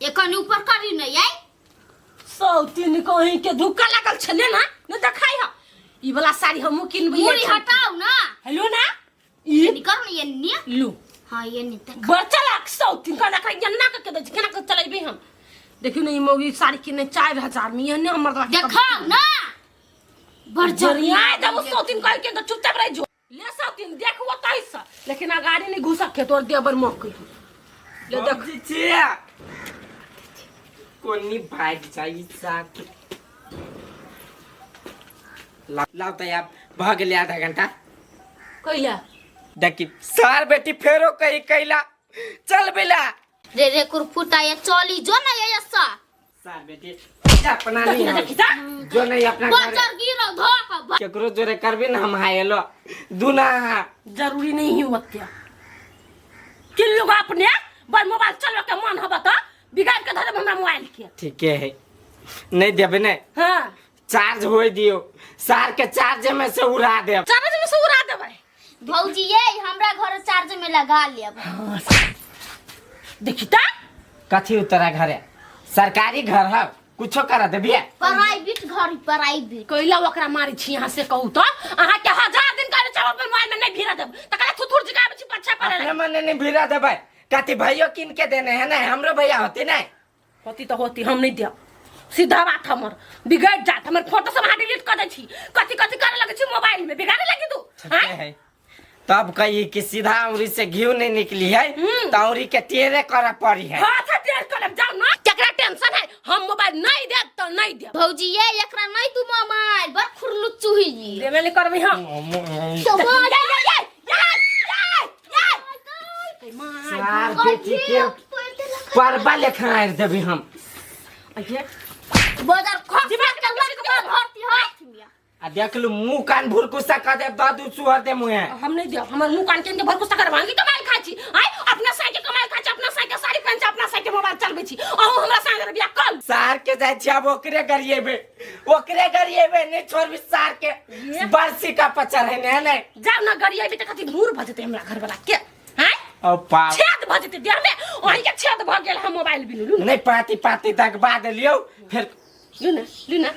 एकन ऊपर करी नहीं आई सौतीन कहीं के धुक्का लागल छले ना न देखाई ह ई वाला साड़ी हमहु किनबे मुड़ी हटाओ ना हेलो ना ये निकर न ये निया लू हां ये नि तक बचल सौतीन का लकड़ी जन्ना के दे केना के चलेबे हम देखियो नहीं मोगी साड़ी किने 4000 में ये हमर देखाओ ना बरजरिया जब सौतीन कह के तो चुपचाप रह जो ले सौतीन देखो तैस लेकिन आ गाड़ी नहीं घुसक के तोर देबर मौके ले देख चिया कोनी भाग जाई साथ लाओ तो आप भाग ले आधा घंटा कइला देखी सार बेटी फेरो कही कैला चल बेला रे कुरफुटा ये चली जो ना ये ऐसा सार बेटी अपना नहीं है जो नहीं अपना बचर गिरो धो केकरो जोरे करबे ना हम आएलो दुना जरूरी नहीं ही होत्या किन लोग अपने बस मोबाइल चलवे के मन हबा तो बिगाड़ के धरे हमरा मोबाइल के ठीक है नहीं देबे ने हां चार्ज होई दियो सार के चार्ज में से उड़ा दे चार्ज में से उड़ा देबै भौजी ये हमरा घर चार्ज में लगा लेब देखी ता कथी उतरा घरे सरकारी घर है कुछो करा देबिए प्राइवेट घर प्राइवेट कइला ओकरा मारी छी यहां से कहू तो अहा के 1000 दिन करे चाहो पे मोबाइल में नहीं भिरा देब तकरा थुथुर जिगाबे छी पछा पड़े अपने मन नहीं भिरा देबै कथी भाइयों किन के देने है ना हमरो भैया होती नहीं होती तो होती हम नहीं देब सीधा बात हमर बिगड़ जात हमर फोटो सब हां डिलीट कर दे छी कथी कथी करे लगे छी मोबाइल में बिगाड़े लगी तू है तब कही कि सीधा उंगली से घी नहीं निकली है तौरी के तेरे करे पड़ी है हां था टेर कर जाओ ना केकरा टेंशन है हम मोबाइल नहीं दे तो नहीं दे भौजी ये एकरा नहीं तू मोबाइल बर खुरलुच्चू ही जी देबे नहीं करबी हम तो सार बेटी के परबा लेखा आर देबी हम अये बाजार खा दिमाग के भर्ती हाथ में आ देख लू मुंह कान भुरकुसा कर दे दादू सुहर दे मुंह हम नहीं दे हमर मुंह कान के भरकुस्ता करवांगी कमाई खाची आय अपना साइके कमाई खाची अपना साइके साड़ी पहन छ अपना साइके मोबाइल चलबे छी अहू हमरा संग रे बिया कल सार के जाय छी अब ओकरे गरिएबे नहीं छोड़बी सार के बरसी का पचर है ने जाओ ना गरिया भी त कथि दूर भजते हमरा घर वाला के हैं ओ पा छेद भजते देह में ओही के छेद भ गेल हम मोबाइल बिनु नहीं पाती तक बाद लियो फिर लुना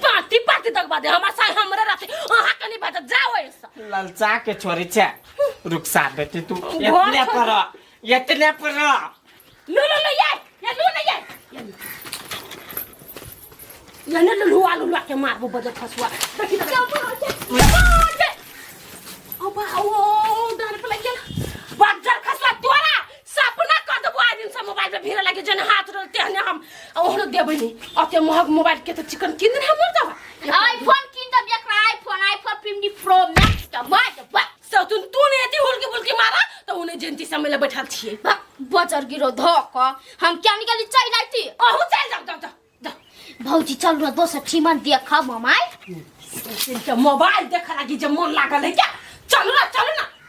पाती तक बाद हमरा संग हमरा रहते अहा के नहीं भज जाओ ऐसा ललचा के छोरी छे रुक सार बेटी तू इतने पर लो ये लो ना ये ने लुआ के मारबो बजट फसवा देखि अब ओ दान पे लग गेल बजट खसवा तोरा सपना कर दबो आ दिन से मोबाइल पे भीड़ लगे जन हाथ रोते हने हम ओहनो देबै नहीं अते महग मोबाइल के त चिकन किन दिन हमर दवा आईफोन किन दब एकरा आईफोन 15 प्रो मैक्स का बात सो तू ने एती हुलकी मारा तो उन्हें जंती समय ले बैठल छिए बजर गिरो धक हम क्या निकली चल आती ओहु चल जा भौजी चल रे दोसर ठीमन देखा मोबाइल इनके मोबाइल देखा लगी जब मन लागल है क्या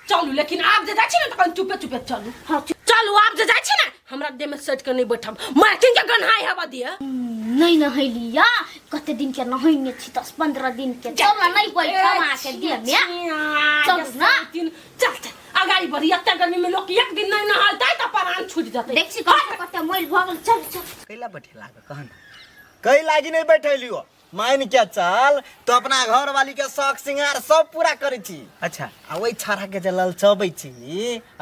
चलू लेकिन आप जे जाय छी ना त चुपे चलू हां चलू आप जे जाय छी ना हमरा दे में सेट कर नहीं बैठम मार्किंग के गन्हाई हवा दिया नहीं नहलिया कते दिन के नहइने छी 10-15 दिन के चल ना नहीं बैठम आ के दे में चल ना चल अगाड़ी बढ़ी एते गर्मी में लोग एक दिन नहीं नहालता त प्राण छूट जाते देख छी कते मोइल भगल चल कैला बैठे लागे कहन कई लागी नहीं बैठेलियो मान के चल तो अपना घर वाली के शौक सिंगार सब पूरा करे छी अच्छा आ वही छाड़ा के जलल चबई छी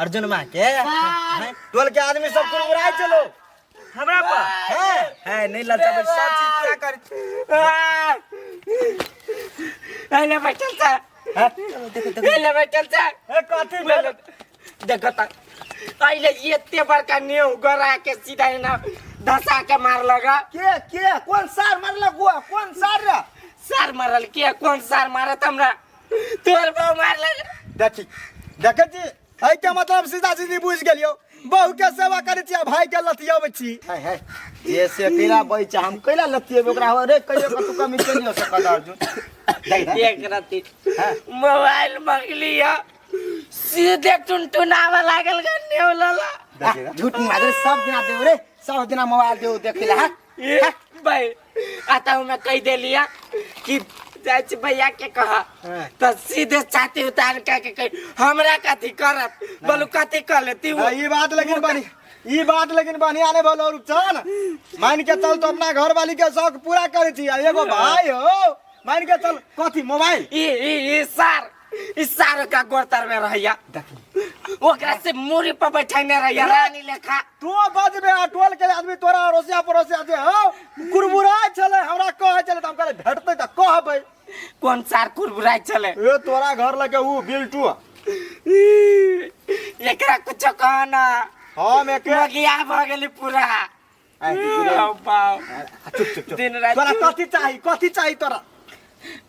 अर्जुन मां के टोल के आदमी सब कुरमुराय चलो हमरा पर है नहीं ललचबई सब चीज पूरा करे एले बैठल छ एले बैठल छ ए कथि भेल देखो त आइले एते बड़का नेउ गरा के सीधा ना धसा के मार लगा के कौन सार मारला गुआ कौन सार रे सार मारल के कौन सार मारत हमरा तोर बहू मारल देखै छी है के मतलब सीधा सीधी बुझ गेलियो बहू के सेवा करे छी भाई के लतियाबै छी है जैसे केला बई छ हम केला लतियेबै ओकरा रे कहियो कतु कमी के नहीं हो सकत अर्जुन एक राती मोबाइल मंगलिया सीधे टुनटुनावा लागल गन्ने लला झूठ मारे सब दिना देव रे सब दिना मोबाइल देव देखिला भाई आता हूँ मैं कह दे लिया कि जाए भैया के कहा तो सीधे छाती उतार के कही हमरा कथी करत बोलू कथी कर लेती ये बात लेकिन बढ़िया नहीं बोलो रुपचान। मान के चल तो अपना घर वाली के शौक पूरा करे छी। एगो भाई हो मान के चल कथी मोबाइल इस सार का गोतर में रहिया ओकरा से मूरी पर बैठाने रहिया रानी लेखा। तू बजबे टोल के आदमी तोरा रोसिया परोसिया जे हो कुरबुरा चले हमरा कह चले त हम कहले भेटते त कहबै कौन सार कुरबुरा चले ए तोरा घर लगे ऊ बिल्टू एकरा कुछ कहना हम एक मगिया भ गेली पूरा बाऊ चुप दिन रात तोरा कथी चाहिए तोरा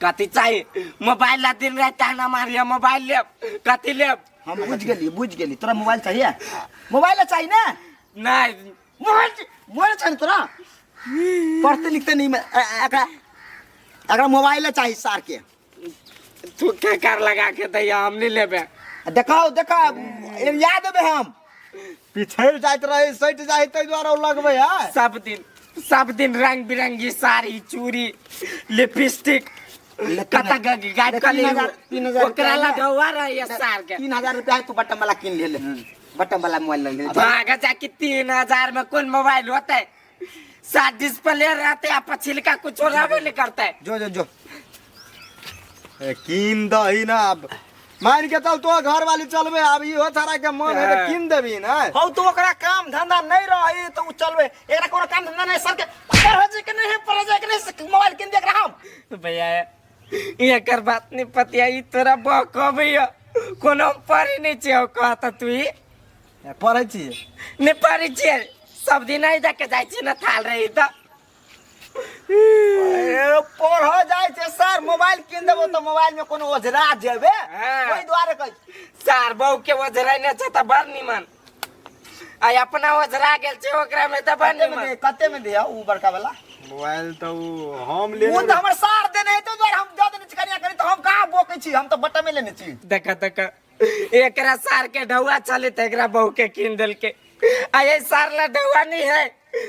कथी चाहिए मोबाइल ला दिन रात ताना मारिया मोबाइल ले कथी ले हम बुझ गेली तोरा मोबाइल चाहिए चाहिए ना नहीं मोबाइल चाहिए तोरा पढ़ते लिखते नहीं अगर मोबाइल चाहिए सार के तू के कर लगा के दैया हम नहीं लेबे देखा याद देबे हम पीछे जाइत रहे सट जाए तै द्वारा लगबे है सब दिन रंग बिरंगी साड़ी चूड़ी लिपस्टिक कता गाइड कर ले 3000 ओकरा लगावा रही सार के 3000 रुपया तू बटन वाला किन ले बटन वाला मोबाइल ले भागा जाके 3000 में कौन मोबाइल होता है 7 डिस्प्ले रहते हैं पछिल का कुछ और नहीं करता है जो किन दही ना अब मान के चल तो घर वाली चलबे अब इहो सारा के मन है किन देबी ना हो तो ओकरा काम धंधा नहीं रही तो चलबे एकरा कोनो काम धंधा नहीं सर के पढ़ जे के नहीं पढ़ जे के नहीं मोबाइल किन देख रहा हम भैया ये कर बात नहीं पतिया ई तोरा बकबैया कोनो पढ़ी नहीं छियो कहता तू ही पढ़ै छी नहीं पढ़ी छियै सब दिन आई जाके जाय छी ना थाल रही त पढ़ जाए छे सर मोबाइल किन देबो तो मोबाइल में कोनो ओझरा जेबे ओई द्वारे कह सर बहु के ओझरा ने छ त बड़ निमन आई अपना ओझरा गेल छे ओकरा में त बड़ निमन कते में दे ऊ बड़का वाला मोबाइल तो हम ले वो तो हमर सार दे नहीं तो द्वारे हम दे देने चिकनिया करी तो हम कहां बोकै छी हम तो बट्टा में लेने छी देख एकरा सार के ढौआ चले त एकरा बहु के किन देल के आई सार ला ढौआ नहीं है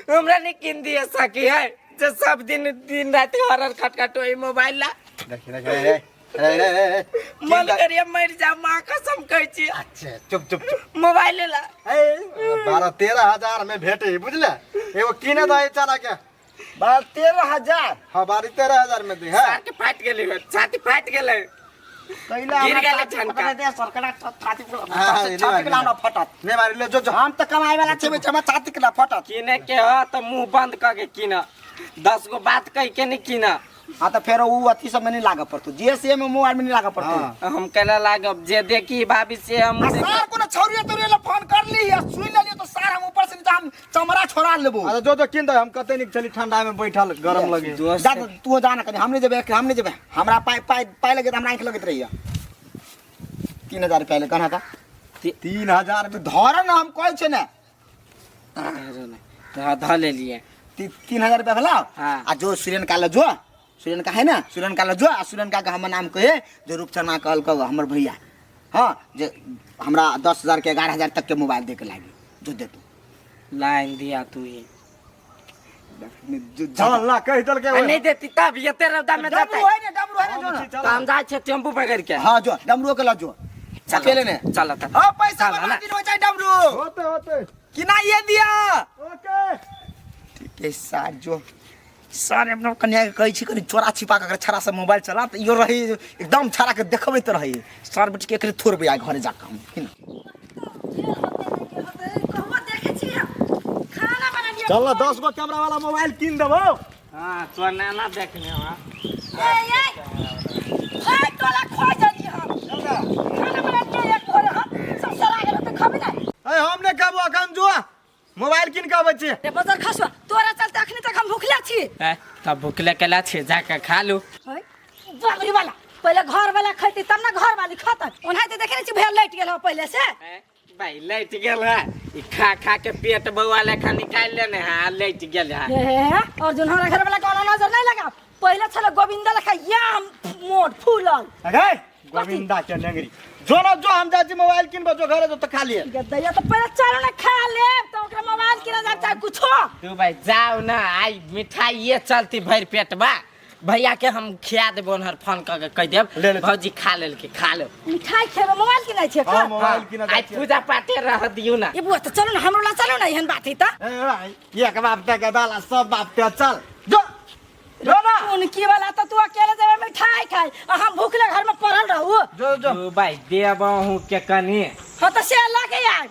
हमरा नहीं किन दिए सकी है जो सब दिन रात हरर खटखट होई मोबाइल ला देख मन करिए मर जा मां कसम कहै छी अच्छा चुप मोबाइल ला 12-13 हजार में भेटे बुझले एगो किने दई चला के 12-13 हां 12-13 में दे है सार के फाट गेली छाती फाट गेलै कैला गिर गेला झनका दे सरकड़ा छाती के लाना फटत नहीं मारी ले जो हम त कमाई वाला छे में छाती के ला फटत किने के ह त मुंह बंद क के किन 10 गो बात कह के नहीं किन हां त फेर ऊ अथी सब में नहीं लागा पड़तो जेसीए में मोबाइल में नहीं लागा पड़तो हम केला लागब जे देखी भाभी से हम सार को छौरिया तोरे ला फोन कर ली या सुन ले तो सार हम ऊपर से हम चमड़ा छोड़ा लेबो अरे जो किन दे हम कते नहीं चली ठंडा में बैठल गरम लगे जा तू जाना कनी हम नहीं जेबे हमरा पाई लगे त हमरा आंख लगत रहिया 3000 रुपया ले कहना था 3000 में धर ना हम कहै छै ना ध ले लिए 3000 रुपया भला हां आ जो श्रीलंका ला जो श्रीलंका है ना श्रीलंका ला जो श्रीलंका का हमर नाम कहे जो रूपचना कहल क हमर भैया हां जे हमरा 10000 के 11000 तक के मोबाइल दे के लागी जो दे तू लाइन दिया तू ही चल ना कह दल के नहीं देती तब ये तेरा दाम में जाता है डमरू है जो ना तो हम जाए छे टेम्पू पकड़ के हां जो डमरू के ला जो अकेले ने चल त हां पैसा बना दिन हो जाए डमरू होते कि ना ये दिया ओके ठीक है सार जो सारे अपना कन्या के कहै छी कनी चोरा छिपा के छरा से मोबाइल चला त यो रही एकदम छरा के देखबै त रही सर बेटी के एकरे थोर बिया घरे जा के हम कहवा देखे छी खाना बना लिया चल 10 गो कैमरा वाला मोबाइल किन देबो हां सोना ना देखने हां ए टोला खो जानी हम खाना बना के एक घर हम सब सरा गेल त खबे ना ए हमने कहबो अखन जो मोबाइल किन के आबै छी रे बजार खसवा तोरा चलते अखनी तक हम भूखला छी तब भूखले केला छे जाके खा लू बाबरी वाला पहले घर वाला खैती तब ना घर वाली खाता ओनाते देखे छी भैया लेट गेल हो पहले से भाई लेट गेल है ई खा के पेट बउआ लेखा निकाल लेने हां लेट गेल है और जो हमारा घर वाला कोनो नजर नहीं लगा पहले छला गोविंदा लखा याम मोट फूलल अरे गोविंदा के नगरी जो ना जो हम जाती मोबाइल किन बजो घरे तो खा लिए गदैया तो पहले चलो ना खा ले तो ओकरा मोबाइल किना जा चाहे कुछो तू भाई जाओ ना आई मिठाई ये चलती भर पेट बा भैया के हम खिया देबो उनहर फोन करके कह देब भौजी खा लेल के खा लो मिठाई खेबे मोबाइल किनै छै हां मोबाइल किना आज पूजा पाठे रह दियो ना ये बुआ त चलो न हमरो ला चलो न एहन बात है त एक बाप के बाला सब बाप के चल जो जो ना कौन की वाला त तू अकेले जेबे मिठाई खाई आ हम भूखले घर में पड़ल रहू जो जो भाई देबहू के कनी हो त से लागे यार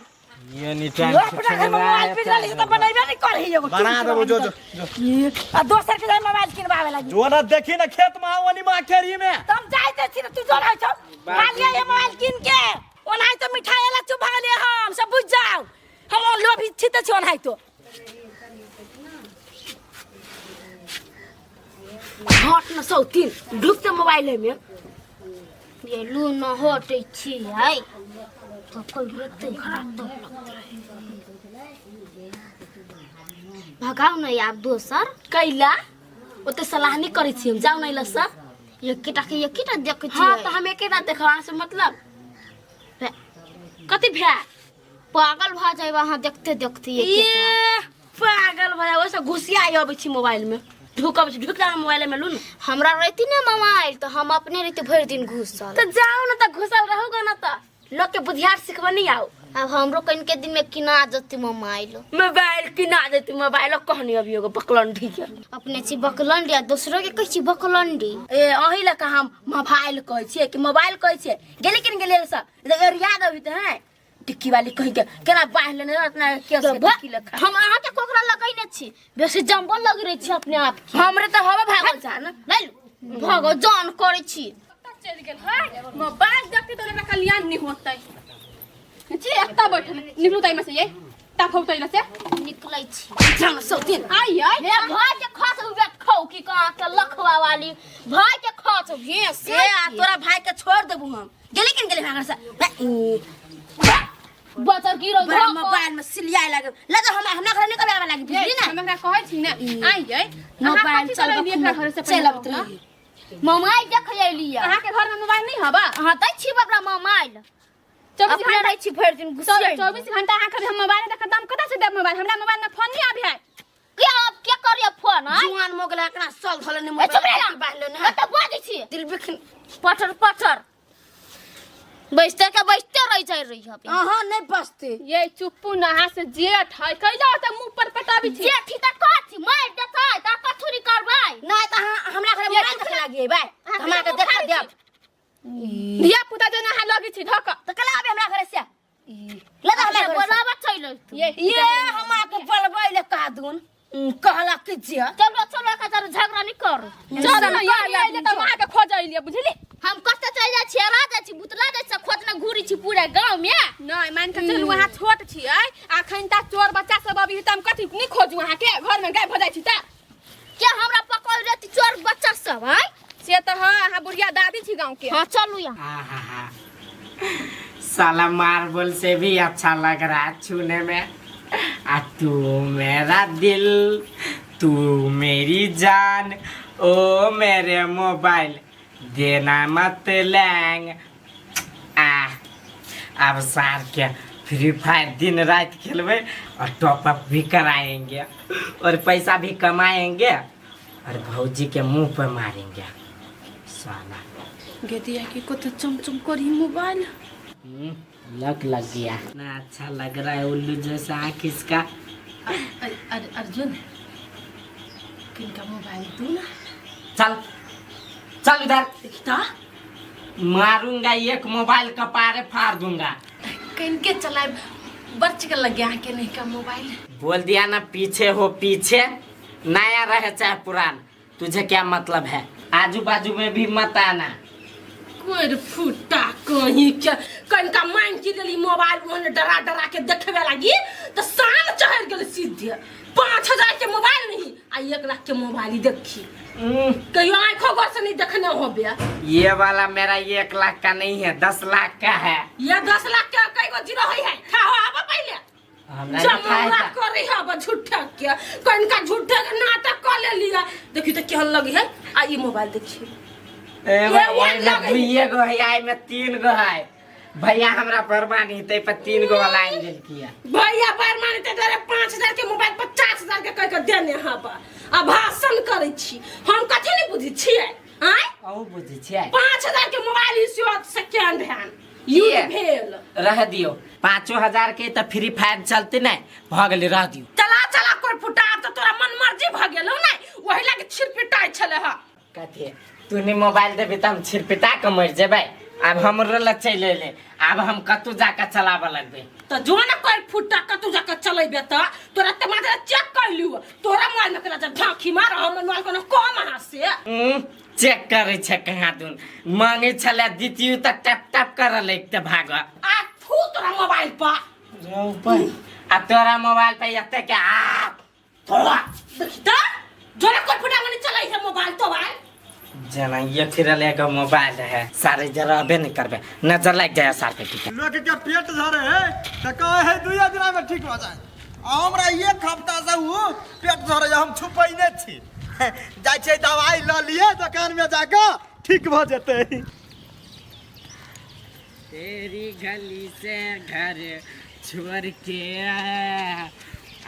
ये नी टाइम अपना घर में मोबाइल पिजरा ली त बनैबे नहीं करही एगो बना देबो जो जो आ दोसर के मोबाइल किनबावे लागी जो ना देखी ना खेत में आवनी मां खेरी में तुम जाइते छी तू जो रह छ मार ले ये मोबाइल किन के ओनाई तो मिठाई ला चुप भागले हम सब बुझ जाओ हम लोभी छी त छ ओनाई तो हट न सौतीन ढुक त मोबाइल में ये लू न हटे छी है तो कोई रहते खराब तो भगाओ नहीं आप दोसर कैला ओते सलाह नहीं करै छी हम जाउ नहीं ल सर ये किटा देख छी हां त हम एकेटा देखा से मतलब कति भ्या पागल भ जाय वहां देखते देखते ये पागल भया ओसे घुसिया आबै छी मोबाइल में ढुकब ढुकला मोबाइल में लू न हमरा रहती ना मोबाइल तो हम अपने रहते भर दिन घुसल त जाओ न त घुसल रहूगा न त लोग के बुधियार सिखबा नहीं आओ अब हमरो कहीं के दिन में किना जती मोबाइल किना देती मोबाइल कहनी अभी एगो बकलंडी के अपने छी बकलंडी आ दूसरो के कह छी बकलंडी ए अही ल का हम मोबाइल कहै छी कि मोबाइल कहै छी गेली किन गेले स याद अभी त है टिक्की वाली कहि के केना बाहर लेने अपना के टिक्की लखा हम अहाँ के कोकरा लगैने छी बेसी जंबल लग रही छी अपने आप हमरे त हवा भागल छ न ले भगो जान करे छी चल गेल है मोबाइल देखते तो लगा कल्याण नहीं होतै जी एकता बैठल निकलू ताई में से ये ता फौतै न से निकलै छी जान सौतीन आई हे भाई के खस उबे खौ की कहां के लखवा वाली भाई के खस भेस ए तोरा भाई के छोड़ देबू हम गेली किन गेली भागर से बचर गिरो बड़ा मोबाइल में सिलिया लागे लगा हमरा घर निकल आवे लागी बुझली ना हमरा कहै छी ना आई जाय मोबाइल चल घर से चल अब मोबाइल देख लिया अहाँ के घर में मोबाइल नहीं हबा हां तै छी बाबरा मोबाइल 24 घंटा छी भर दिन घुसिया 24 घंटा अहाँ के हम मोबाइल देख दाम कता से देब मोबाइल हमरा मोबाइल में फोन नहीं आबे है के अब के करिया फोन है जुआन मोगला एकरा sol धले ने मोबाइल बाहले ने त बाजी छी दिल बिखन पटर बैठते रह जाय रही है हां नहीं बसते ये चुप्पू नहा से जेठ है कैला त मुंह पर पटाबी छी जेठ त कथि मार देतै त कथुरी करबै नहीं त हमरा घर मोबाइल देख लागी भाई हमरा के देख देब धिया पुता जना हा लगी छी धक त कला आबे हमरा घर से लगा हमरा बोलावा छैल ये हमरा के बोलबै ले का दून कहला कि जे चलो का जरा झगड़ा नहीं कर चल न यार ले त वहां के खोजैलिए बुझली हम कष्ट चल जा छी रा जा छी बुतला जा छी खोज में घूरी छी पूरा गांव में नहीं मान के चल वहां छोट छी अखन ता चोर बच्चा सब अभी त हम कथि नहीं खोजू वहां के घर में गायब हो जाय छी त क्या हमरा पकड़ रहती चोर बच्चा सब है से त हां बुढ़िया दादी छी गांव के हां चलू यहां साला मार्बल से भी अच्छा लग रहा है छूने में आ तू मेरा दिल तू मेरी जान ओ मेरे मोबाइल देना मत लैंग अब सार के फ्री फायर दिन रात खेलवे और टॉप अप भी कराएंगे और पैसा भी कमाएंगे और भौजी के मुंह पर मारेंगे साला गेदिया की को तो चमचम करी मोबाइल लग गया ना अच्छा लग रहा है उल्लू जैसा आँख इसका अर्जुन किनका मोबाइल तू ना चल चल इधर देखता मारूंगा एक मोबाइल का पारे फाड़ दूंगा किनके चलाए बच के लग गया के नहीं का मोबाइल बोल दिया ना पीछे हो पीछे नया रहे चाहे पुरान तुझे क्या मतलब है आजू बाजू में भी मत आना कोई फुटा कहीं के कनका मांग के लेली मोबाइल में डरा के देखबे लागी तो शान चढ़ गेल सीधे 5000 के मोबाइल नहीं आ 1 लाख के मोबाइल देखी कहियो आंखों गोर से नहीं देखने हो बे ये वाला मेरा 1 लाख का नहीं है 10 लाख का है ये 10 लाख का कई गो जीरो है खाओ आबा पहले जमा करे है झूठा के कनका झूठे के नाटक कर ले लिया देखी तो केहन लगी है आ ई मोबाइल देखी ये गो है आई में 3 गो है भैया हमरा परमानी ते पर 3 गो लाइन दिल किया भैया बार माने ते तोरे 5000 के मोबाइल 50000 के कह के देने हबा आ भाषण करै छी हम कथि नहीं बुझी छियै आय औ बुझी छियै 5000 के मोबाइल इश्यू सेकंड हैंड ये भेल रह दियो 5000 के त फ्री फायर चलते नहीं भ गेले रह दियो चला चला कोई फुटा तो तोरा मन मर्जी भ गेलौ नहीं ओहि लागे छिरपिटाई छले ह कथि तूने मोबाइल देबे त हम छिरपिटा के मर जेबै अब हमरो ल चले ले अब हम कतु जाके चलाबे लगबे तो जो ना कोई फुटा कतु जाके चलेबे त तोरा त मात्र चेक कर लियो तोरा मोबाइल में करा झांकी मार हम मोबाइल कोनो कम हासे चेक करे छ कहां दून मांगे छले दितियु त टप टप कर लेते भाग आ फू तोरा मोबाइल पर रो भाई आ तोरा मोबाइल पे यते के आ थोड़ा देखि त जो ना कोई फुटा मने चलाई है मोबाइल तो भाई जना ये फिर लेगा मोबाइल है सारे जरा अबे नहीं करबे नजर लग जाए सार पे ठीक लोग के पेट झरे है त कहे है 2 दिन में ठीक हो जाए हमरा एक हफ्ता से वो पेट झरे हम छुपैने छी जाय छै दवाई ल लिए दुकान में जाके ठीक भ जेते तेरी गली से घर छोड़ के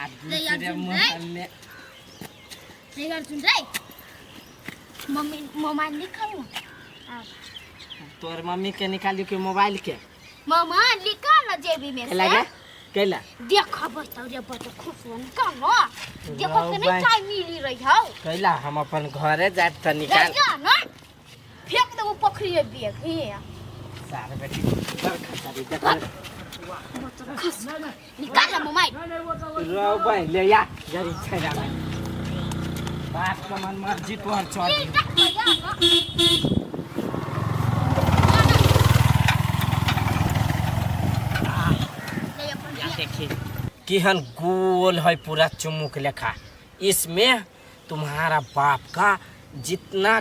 अब दूसरे मोहल्ले नहीं सुन रे मम्मी मोबाइल निकाल तोर मम्मी के निकालियो के मोबाइल के मामा निकाल ना जेबी में से लगा कैला देखा बता रे बता खुश हो निकाल ना देखो के नहीं चाय मिली रही हो कैला हम अपन घरे जात त निकाल ना फेंक दे वो पोखरी में बैग हे सारे बेटी घर खसारी देखा निकाल ना मोबाइल रो भाई ले या जरी छड़ा बात का मन मर्जी तोहर चल देखिए किहन गोल है पूरा चुमुक लेखा इसमें तुम्हारा बाप का जितना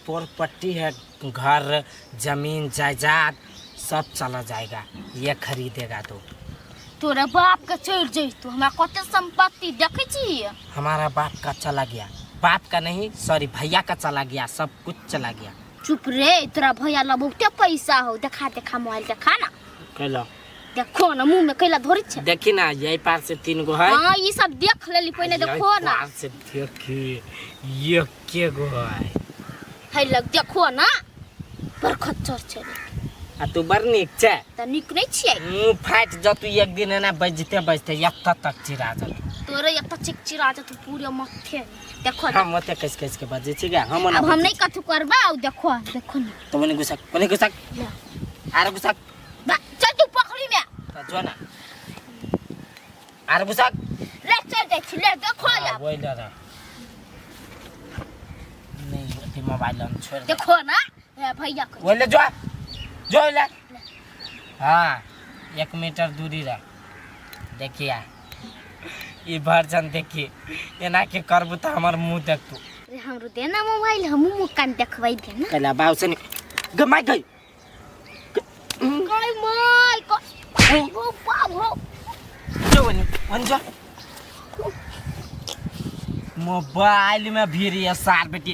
प्रॉपर्टी है घर जमीन जायदाद सब चला जाएगा ये खरीदेगा तो तोरा बाप का चढ़ जाई तो हमरा कते संपत्ति देखे छी हमारा बाप का चला गया बाप का नहीं सॉरी भैया का चला गया सब कुछ चला गया चुप रे तोरा भैया ला बहुते पैसा हो देखा देखा मोबाइल देखा ना कहलो देखो ना मुंह में कैला धोरी छ देखी ना यही पार से 3 गो है हां ये सब देख लेली पहले देखो ना पार से देखी ये के गो है लग देखो ना पर खच्चर छ आ तू बर निक छ त निक नहीं छियै मुंह फाट जा तू एक दिन ना बजते यत्ता तक चिरा जा तोरे यत्ता चिकचिरा जा तू पूरे मथे देखो हम मते कैस के बजे छी गा हम अब हम नहीं कथु करबा देखो देखो ना तो मने गुसक आर गुसक बा चल तू पोखरी में जो ना आर गुसक ले चल जाई छी ले देखो या वही ले रहा नहीं अभी मोबाइल ऑन छोड़ देखो ना ए भैया को वही ले जो ले हां 1 मीटर दूरी रह देखिए ई वर्जन देखिए एना के करबू त हमर मुंह देख तू रे हमरो देना मोबाइल हम मुकान देखबै दे ना कला बाऊ से गमाई गई गई माय को ओ बाबू जो वन जो मोबाइल में भीड़ है सार बेटी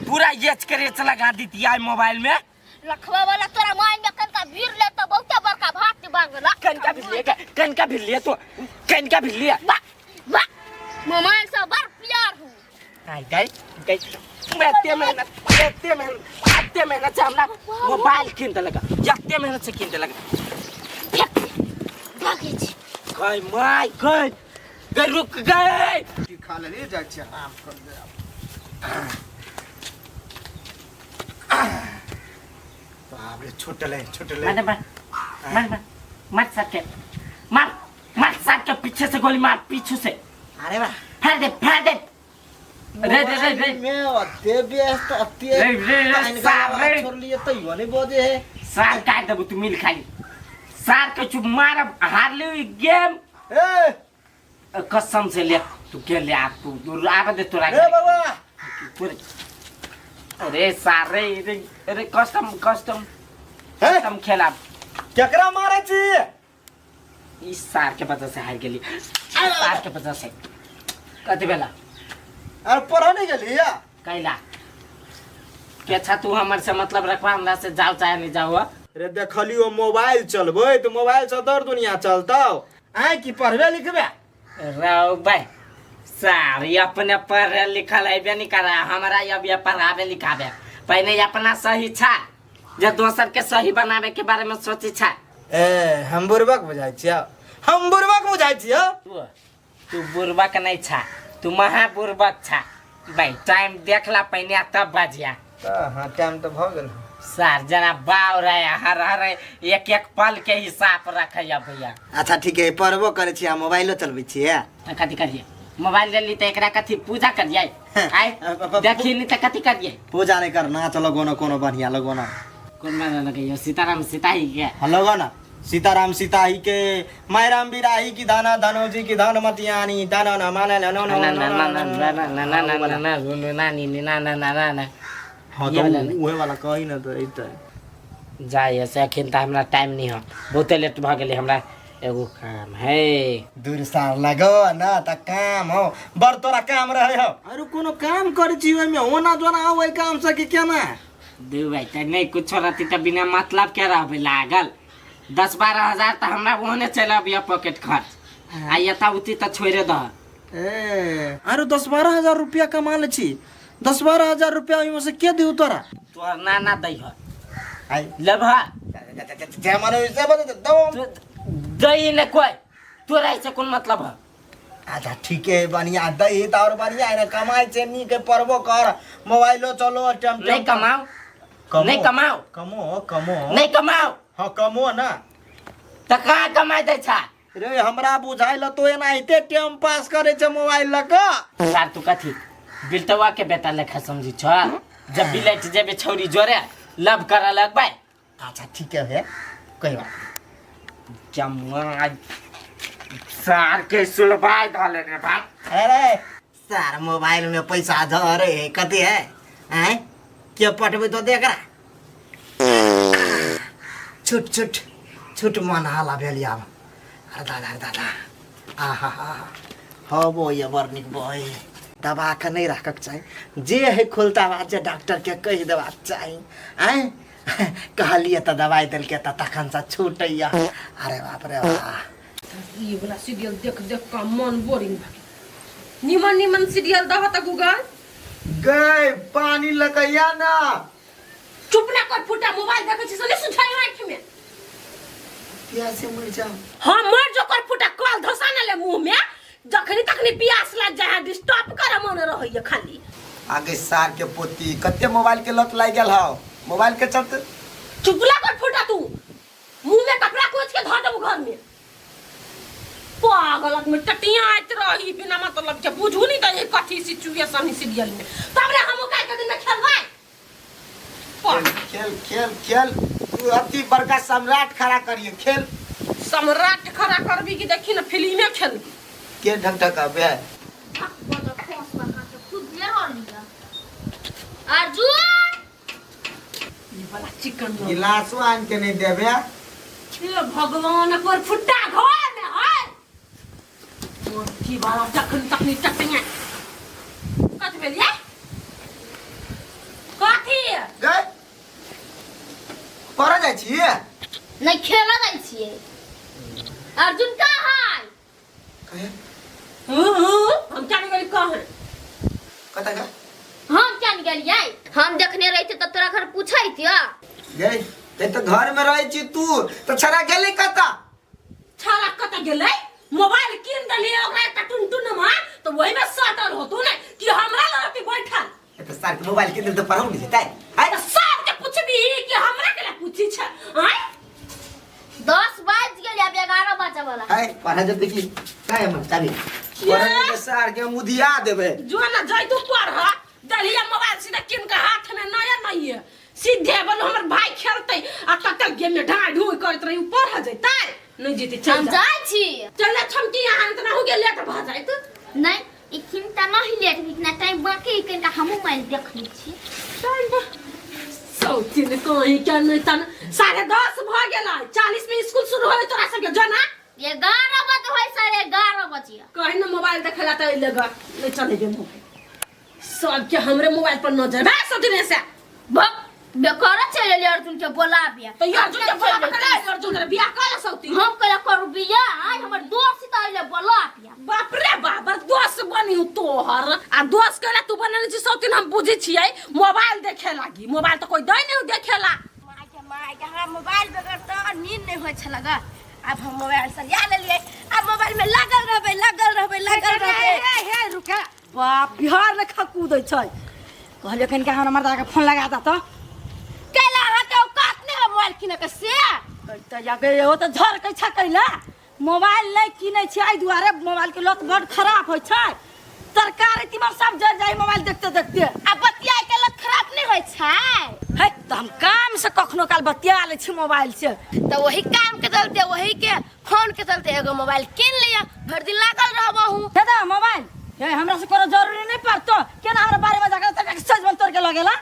पूरा यच करे चला गा दी आई मोबाइल में रखवा वाला तोरा माइन में कनका भीड़ ले तो बहुते बड़का भात बांगला कनका भी ले तो कनका भी ले बा बा मोबाइल से बड़ प्यार हूं आई गई मैं मेहनत से हमरा मोबाइल किनते लगा जत्ते मेहनत से किनते लगा भागे छी गई माय गई रुक गई खा ले जा छ आराम कर दे बाप रे छुटले मार सके मार सके पीछे से गोली मार पीछे से अरे बा फाड़ दे रे मैं अते व्यस्त अते रे सारे छोड़ लिए तो योने बोझे है सार काट देबू तू मिल खाली सार के चुप मार हार ले गेम ए कसम से ले तू के ले आ तू दूर आवे दे तोरा ए बाबा अरे सारे अरे कस्टम खेला केकरा मारे छी इस सार के वजह से हार गेली सार के वजह से कति बेला अरे पढ़ा नहीं गेली या कैला के अच्छा तू हमर से मतलब रखवा हमरा से जाओ चाहे नहीं जाओ रे देखलियो मोबाइल चलबै तो मोबाइल से दर दुनिया चलतौ आय कि पढ़बे लिखबे राव भाई सारी अपने पढ़े लिखल है नहीं करा हमारा अब ये पढ़ावे लिखावे पहले अपना सही छा जे दोसर के सही बनावे के बारे में सोची छा ए हम बुर्बक बुझाइ छियै हम बुर्बक बुझाइ छियै तू बुर्बक नहीं छा तू महा बुर्बक छा भाई टाइम देखला पहले तब बजिया हाँ टाइम तो भ गेल सर जना बाव रहे हर हर एक एक पल के हिसाब रखे भैया अच्छा ठीक है पढ़बो करे छियै मोबाइलो चलबै छियै कथी करिए मोबाइल ले ली तो एकरा कथी पूजा करिए आय देखी नहीं तो कथी करिए पूजा नहीं करना चलो गोनो कोनो बढ़िया लगो ना कौन माने लगे सीताराम सीताही के लगो ना सीताराम सीताही के मायराम बिराही की दाना धनोजी की धन मतियानी दाना न माने न न हाँ तो उहे वाला कही ना तो एते जाए से अखन त हमरा टाइम नहीं हो बहुते लेट भ गेले हमरा एगो काम है दूर सार लगो ना त काम हो बर तोरा काम रहे हो अरे कोनो काम करे छी ओइ में होना जोना ओइ काम से कि केना दू भाई त नहीं कुछ रहती त बिना मतलब के रहबे लागल 10-12 हजार त हमरा ओने चल अबिया पॉकेट खर्च आ यता उती त छोड़े द ए अरे 10-12 हजार रुपया कमा ले छी 10-12 हजार रुपया ओइ में से के दिउ तोरा तोर नाना दै ह आई लेबा जे माने से बता दो दई ने कोई तोरा से कोन मतलब है अच्छा ठीक है बढ़िया दही त और बढ़िया है ना कमाई से नी के परबो कर मोबाइलो चलो टम नहीं कमाओ नहीं कमाओ कमो नहीं कमाओ हां कमो ना त कहाँ कमाई दे छा रे हमरा बुझाइल तो एना एते टाइम पास करे छ मोबाइल ल क यार तू कथी बिल्टवा के बेटा लेखा समझी छ जब बिलेट जेबे छौरी जोरे लव कर लगबै अच्छा ठीक है कोई बात जम्मा सार के सुलभाई डाले ने भाई अरे सार मोबाइल में पैसा धरे कते है हैं के पटबे तो देख रहा छुट मन हाला भेलिया अरे दादा आहा हो बो ये वर्निक बॉय दबा के नहीं रखक चाहिए जे है खुलता बात जे डॉक्टर के कह देबा चाहिए हैं कहलिए त दवाई दिल के त तखन से छूटैया अरे बाप रे वाह ये वाला सीरियल देख देख का मन बोरिंग भ गेल निमन सीरियल दह त गूगल गए पानी लगैया ना चुप ना कर फुटा मोबाइल देखे छी सने सुझाई आंख में प्यासे मर जाओ हां मर जो कर फुटा कल धसा ना ले मुंह में जखनी तखनी प्यास लग जाए डिस्टर्ब कर मन रहइए खाली आगे सार के पोती कते मोबाइल के लत लाग गेल हो मोबाइल के चलते चुपला कर फुटा तू मुंह में कपड़ा कोच के धर दब घर में पागलक में टटिया आइत रही बिना मतलब के बुझू नहीं त ये कथी सिचुएशन सीरियल में तब रे हम काहे के दिन में खेलबै खेल तू अति बड़का सम्राट खड़ा करिए खेल सम्राट खड़ा करबी कि देखी ना फिल्म में खेल के ढंग ढंग का बे अर्जुन ये वाला चिकन गिलासो आन के नहीं देबे हे भगवान पर फुट्टा घर में है मोटी वाला टकन तकनी टकनी कथि भेलिए कथि गए पर जाय छी नहीं खेला जाइ छिए अर्जुन कहाँ है कहे हम जाने गए कहां कता का हम क्या गेलिए हम देखने रही थे तो तोरा घर पूछै थिया गए ते तो घर में रहै छी तू तो छरा गेली कता छाला कत गेलै मोबाइल किन दलिए ओकरा त टुनटुन में तो वही में सटल होतु ने कि हमरा लड़की बैठल तो सार के मोबाइल के दिल तो पढ़ौ नहीं जेतै हाय तो सब के पूछबी कि हमरा के पूछी छ हाय 10 बज गेल अब 11 बजे वाला हाय पढ़ा जब देखी काय हम चाबी पढ़े के सार के मुदिया देबे जो ना जाय तू पढ़ दलिया मोबाइल सीधा किन के हाथ में नया नहीं है सीधे बोल हमर भाई खेलतै आ तक गेम में ढाई ढूई करत रही पढ़ जैतै नहीं जीते चल हम जाय छी चल छमकी यहां इतना हो गेल लेट भ जाय त नहीं इखिन त नहीं लेट इतना टाइम बाकी कनका हम मोबाइल देख ली छी चल सौतिन कोई क्या नहीं तन 10:30 भ गेल 40 में स्कूल शुरू होय तोरा सब के जाना 11 बजे होय 11:30 बजे कहीं ना मोबाइल देखला त लेगा ले चले गे मोबाइल सब के हमरे मोबाइल पर नजर है सदिने से भक बेकार चले ले अर्जुन के बोला बिया तो ये अर्जुन के बोला पकड़ा अर्जुन के बियाह कर सौती हम कला करू बिया आज हमर दोस्त आइले बोला बिया बाप रे बाप दोस्त बनी तोहर आ दोस्त केला तू बनने छी सौतीन हम बुझी छियै मोबाइल देखे लागी मोबाइल तो कोई दै नहीं देखेला माय के हमरा मोबाइल बगैर तो नींद नहीं होय छ लगा अब हम मोबाइल से या ले लिए अब मोबाइल में लगल रहबे हे रुका बाप बिहार में खकू दै छै कहले कन के हमरा मर्दा के फोन लगा दा तो केला हा के औकात नहीं है मोबाइल किने के से त जाके ओ त झर के छ कैला मोबाइल नहीं किनै छै आई दुआरे मोबाइल के लत बड़ खराब होय छै तरकारी तीमन सब जर जाई मोबाइल देखते देखते अब बतिया के लत खराब नहीं होय छै है त हम काम से कखनो काल बतिया ले छी मोबाइल से तो वही काम के चलते वही के फोन के चलते एगो मोबाइल किन लिया भर दिन लागल रहबहू दादा मोबाइल ये हमरा से कोनो जरूरी नहीं पड़तो केना हमरा बारे में जाके तक सजमन तोड़ के लगेला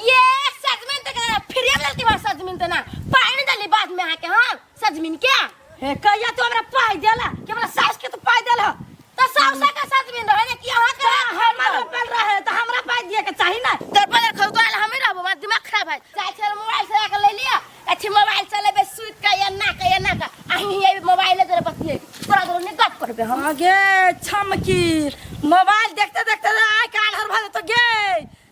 ये सजमिन तक फिर ये लड़की बात सजमिन त ना पानी डाली बाद में आके हां सजमिन क्या हे कहिया तो हमरा पाई देला कि हमरा सास के तो पाई देला तो साउसा का सजमिन रहे कि यहां के हमरा पल रहे त हमरा पाई दिए के चाही ना तर पर खौतवाल हमें रहबो मत दिमाग खराब है चाहे चल मोबाइल से आके ले लिया अच्छी मोबाइल चलेबे सुत का या ना का अही ये मोबाइल दे बतिए तोरा दो ने गप करबे हम आगे छमकी मोबाइल देखते देखते आय काल हर भाले तो गे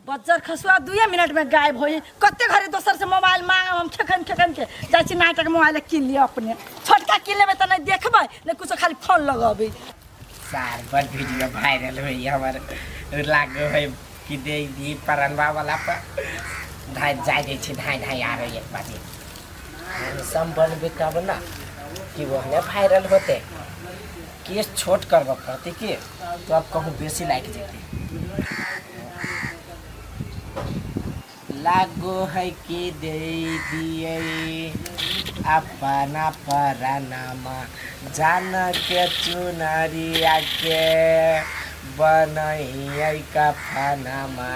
बज्जर खसुआ 2 मिनट में गायब होई कते घरे दोसर से मोबाइल मांग हम ठेकन के जाय छी नाटक मोबाइल किन लियो अपने छोटका किन लेबे त नहीं देखबै ने कुछ खाली फोन लगाबे सार पर वीडियो वायरल हुई हमार लागो है कि दे दी परनवा वाला पर धाय जाय दे छी धाय आ रही है बाजी हम सब बनबे कब ना कि वो ने वायरल होते केस छोट करबो पड़ते कि तो अब कहूँ बेसी लाइक जेते लागो है कि दे दिए अपना परनामा जान के चुनरिया के बनई का फनामा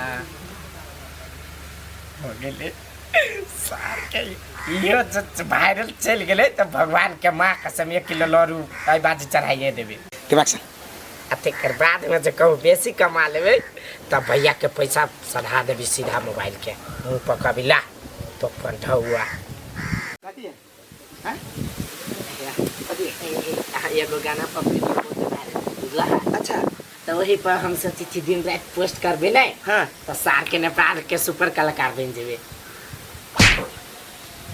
हो गेले सार के यो वायरल चल गेले तो भगवान के माँ कसम 1 किलो लड्डू आई बाजी चढ़ाइए देबे दिमाग से तेकर बाद में जो कहूँ बेसी कमा लेबे तब भैया के पैसा सधा देबी सीधा मोबाइल के मुँह पर कभी ला तो पंठौआ एगो गाना पर अच्छा तो वही पर हम सोची थी दिन रात पोस्ट करबे नहीं हाँ तो सार के नेपाल के सुपर कलाकार बन जेबे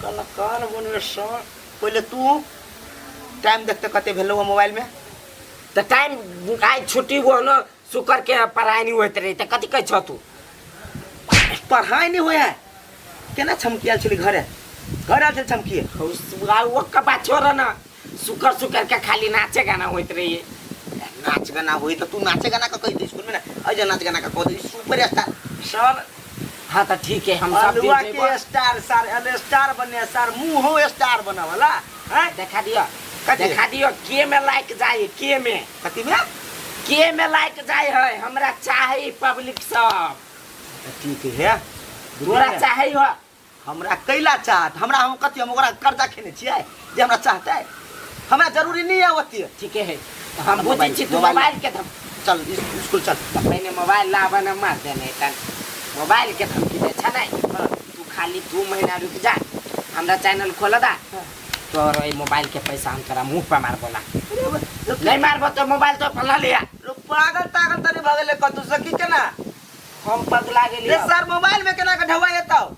कलाकार बनबे सर पहले तू टाइम देखते कते भेलो वो मोबाइल में तो टाइम आज छुट्टी हुआ ना शुक्र के पढ़ाई नहीं होते रही तो कथी कह छ तू पढ़ाई नहीं होया केना छमकिया छली घरे घर आल छमकिए वो कपा छोड़ ना शुक्र के खाली नाचे गाना होते रही नाच गाना होई तो तू नाचे गाना का कह दे स्कूल में ना अजय नाच गाना का कह दे सुपर स्टार सर हाँ तो ठीक है हम सब के स्टार सर स्टार बने सर मुंह हो स्टार बना वाला हैं देखा दियो के में लाइक जाए के में कथी में के में लाइक जाए है हमरा चाहे पब्लिक सब ठीक है तोरा चाहे हो हमरा कैला चाहत हमरा हम कथी हम ओकरा कर्जा खेने छियै जे हमरा चाहते हमरा जरूरी नहीं है ओती ठीक है तो हम बुझी छी तू मोबाइल के धम चल स्कूल चल पहले मोबाइल लावा न मार देने तन मोबाइल के धमकी दे छ नहीं तू खाली 2 महीना रुक जा हमरा चैनल खोल दा तो ये मोबाइल के पैसा हम तेरा मुंह पे मार बोला नहीं मारबो तो मोबाइल तो पला लिया लोग पागल तनी भगले कतु सकी केना हम पगला गेली सर मोबाइल में केना के ढवा एताओ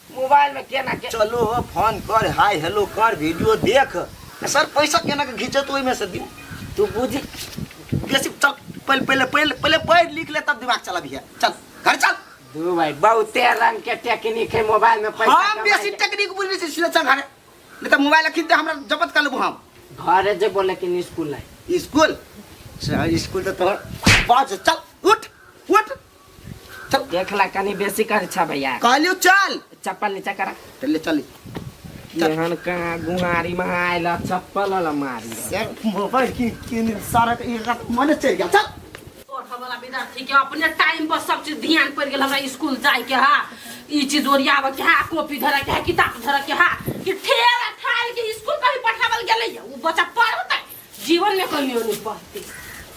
मोबाइल में केना के चलो फोन कर हाय हेलो कर वीडियो देख सर पैसा केना के घिंचे तो ओइ में से दी तू बुझी बेसी चल पहले पढ़ लिख ले तब दिमाग चला भी है चल घर चल दू भाई बहुत रंग के टेक्निक है मोबाइल में पैसा हम बेसी टेक्निक बुझली से सीधा चल घरे नहीं तो मोबाइल खरीद दे हमरा जब्त कर लेबो हम घरे जे बोले कि स्कूल है स्कूल सर स्कूल तो तोर बाज चल उठ चल देखला कनी बेसी कर छ भैया कहलियो चल चप्पल नीचे करा चल चल एहन का गुहारी में आइला चप्पल ला मारी सर मोबाइल की सारा एक मन चल गया चल और वाला विद्यार्थी के अपने टाइम पर सब चीज ध्यान पड़ गेल हमरा स्कूल जाय के हा ई चीज ओरियाव के हा कॉपी धरा के हा किताब धरा के हा कि ठेला ठाल के स्कूल कहीं पठावल गेलै उ बच्चा पढ़तै जीवन में कहियो नहीं पढ़तै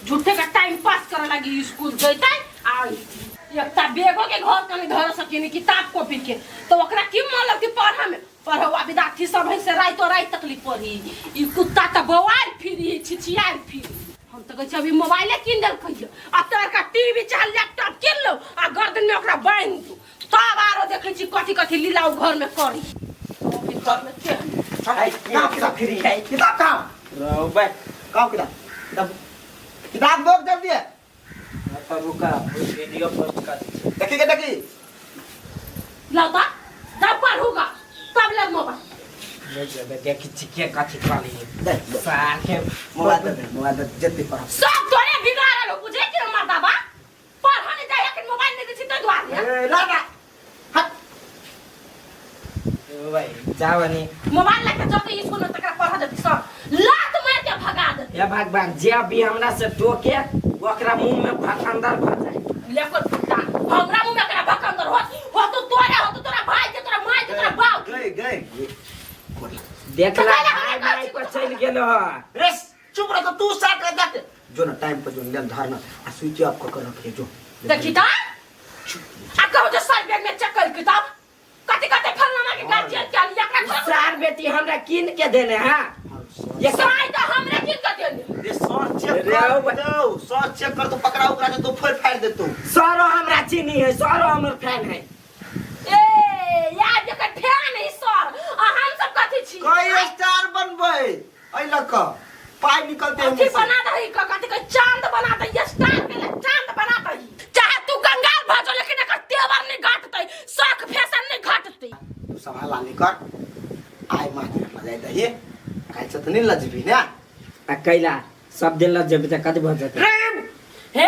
झूठे का टाइम पास करे लगी स्कूल जैतै आई एकटा बेगो के घर कनी धर सकिनी किताब कॉपी के तो ओकरा की मन लगती पढ़ा में पढ़वा विद्यार्थी सब है से रात तकलीफ पढ़ी ई कुत्ता त बवाल फिरी छिछियाल फिरी हम तो कहै अभी मोबाइल किन दल कहियो आ तोर का टीवी चाहे लैपटॉप किन लो आ गर्दन में ओकरा बांध दू तब आरो देखै छी कथि कथि लीला घर में करी घर में के किताब फ्री है किताब कहाँ रहो बे कहाँ किताब किताब दो जब दिए तो रुका वीडियो पोस्ट कर देखी के देखी लाता तब पढ़ूगा तब ले मोबाइल देखी चिके कथि वाली देख सार के मोबाइल जल्दी पढ़ सब तोरे बिगाड़ल हो बुझे कि माता बा पढ़ने जाए कि मोबाइल नहीं दै छी तो द्वार ला ना हट भाई जावनी मोबाइल लेके जब स्कूल में तकरा पढ़ा देती सब लात मार के भगा देती या भगवान जे भी हमरा से टोके ओकरा मुंह में भखंदर भर जाए लेकर फुटा हमरा मुंह में एकरा भकंदर हो तो तोरा भाई के तोरा माई के तोरा बाप गए देखला भाई भाई को चल गेलो रे चुप रह तू साथ कर देख जो ना टाइम पर जो लेन धरना आ स्विच ऑफ कर रखे जो देखी ता आ कहो जो सर बैग में चेक कर किताब कते कते फलना के गार्जियन के लिए एकरा सार बेटी हमरा किन के देने हां ये साई तो हमरे किन के देने रे सर चेक कर तो पकड़ा उकरा के तो फोड़ फाड़ दे तू सारो हमरा चीनी है सारो हमर फैन है ए यार जकर फैन है सर आ हम सब कथि छी कोई स्टार बनबै ऐ लक पाई निकलते हैं कथि बना दही कथि के चांद बना दही स्टार के चांद बना दही चाहे तू गंगाल भजो लेकिन एकर तेवर नहीं घटतै शौक फैशन नहीं घटतै तू सवाल आली कर आय मार जाय दही काई से तो नहीं लजबी ना आ कैला सब दिन लज जब तक कद भज जाते हे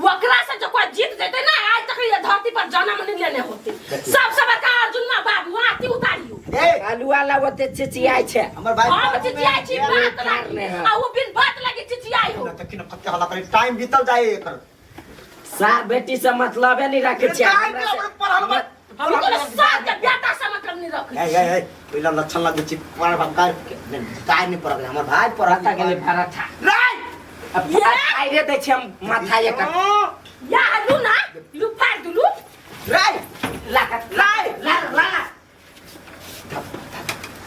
वकरा से जो कोई जीत जेते ना आज तक ये धरती पर जन्म नहीं लेने होते सबसे बड़का अर्जुन में बाबू आती उतारियो ए आलूआ लावते चिचियाई छे हमर भाई हम चिचियाई छी बात लागी आ वो बिन बात लगी चिचियाई हो ना तक न कते हला करे टाइम बीतल जाए एकर सार बेटी से मतलब है नहीं रखे छे टाइम के अपन पढ़ल मत हम तो साथ के बेटा से मतलब नहीं रखे ए पहिला लक्षण लगे छी पर भंकार टाइम नहीं पड़ल हमर भाई पढ़ता के लिए पढ़ता भरा था राय अब आइरे दे छे माथा एक या लू ना लू फाड़ दू लू राय ला ला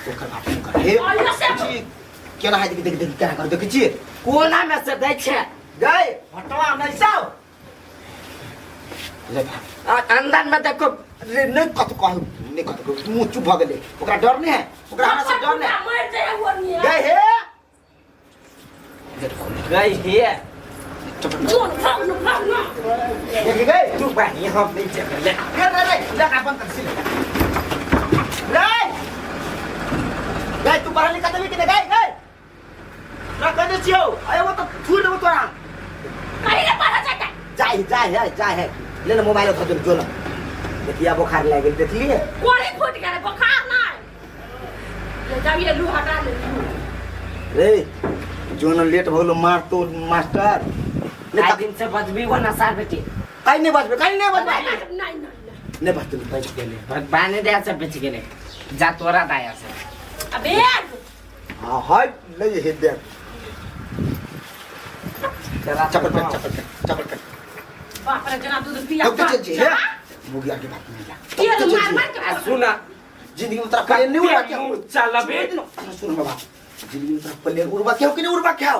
ओकर बात कर हे आइयो से छी केना है देख देख क्या कर देख छी कोना में से दे छे गए हटवा नहीं साव ले अंदर में देखो रे नहीं कत कहू नहीं कत कहू मुंह चुप भ गेले ओकरा डर नहीं है ओकरा हमरा से डर नहीं मर जाए वो नहीं गए हे गई है जोन भाग ना देख गए तू भाई यहां पे चल ले रे ले अपन कर सिले रे गए तू बाहर निकल दे के गए ना कर दे छियो अरे वो तो फूल दे तोरा कहीं ना पता जाता जा है ले ले मोबाइल उठा दे जो ना देखिए बुखार लग गई देख लिए कोड़ी फूट गया बुखार ना ले जाओ ये लू हटा ले रे जो ना लेट होलो मार तो मास्टर आज दिन से बजबी वो ना सार बेटी काई नहीं बचबे नहीं नहीं बचते बच गेले भगवान ने दया से बच गेले जा तोरा दया से अबे हां हाय ले हे दे तेरा चपल पे बाप रे जना दूध पिया अब तो चल है मुगिया के बात नहीं जा ये तो मार के सुना जिंदगी में तेरा पहले नहीं उड़वा क्या चल बे सुन बाबा जिंदगी में तेरा पहले उड़वा क्या कि नहीं उड़वा क्या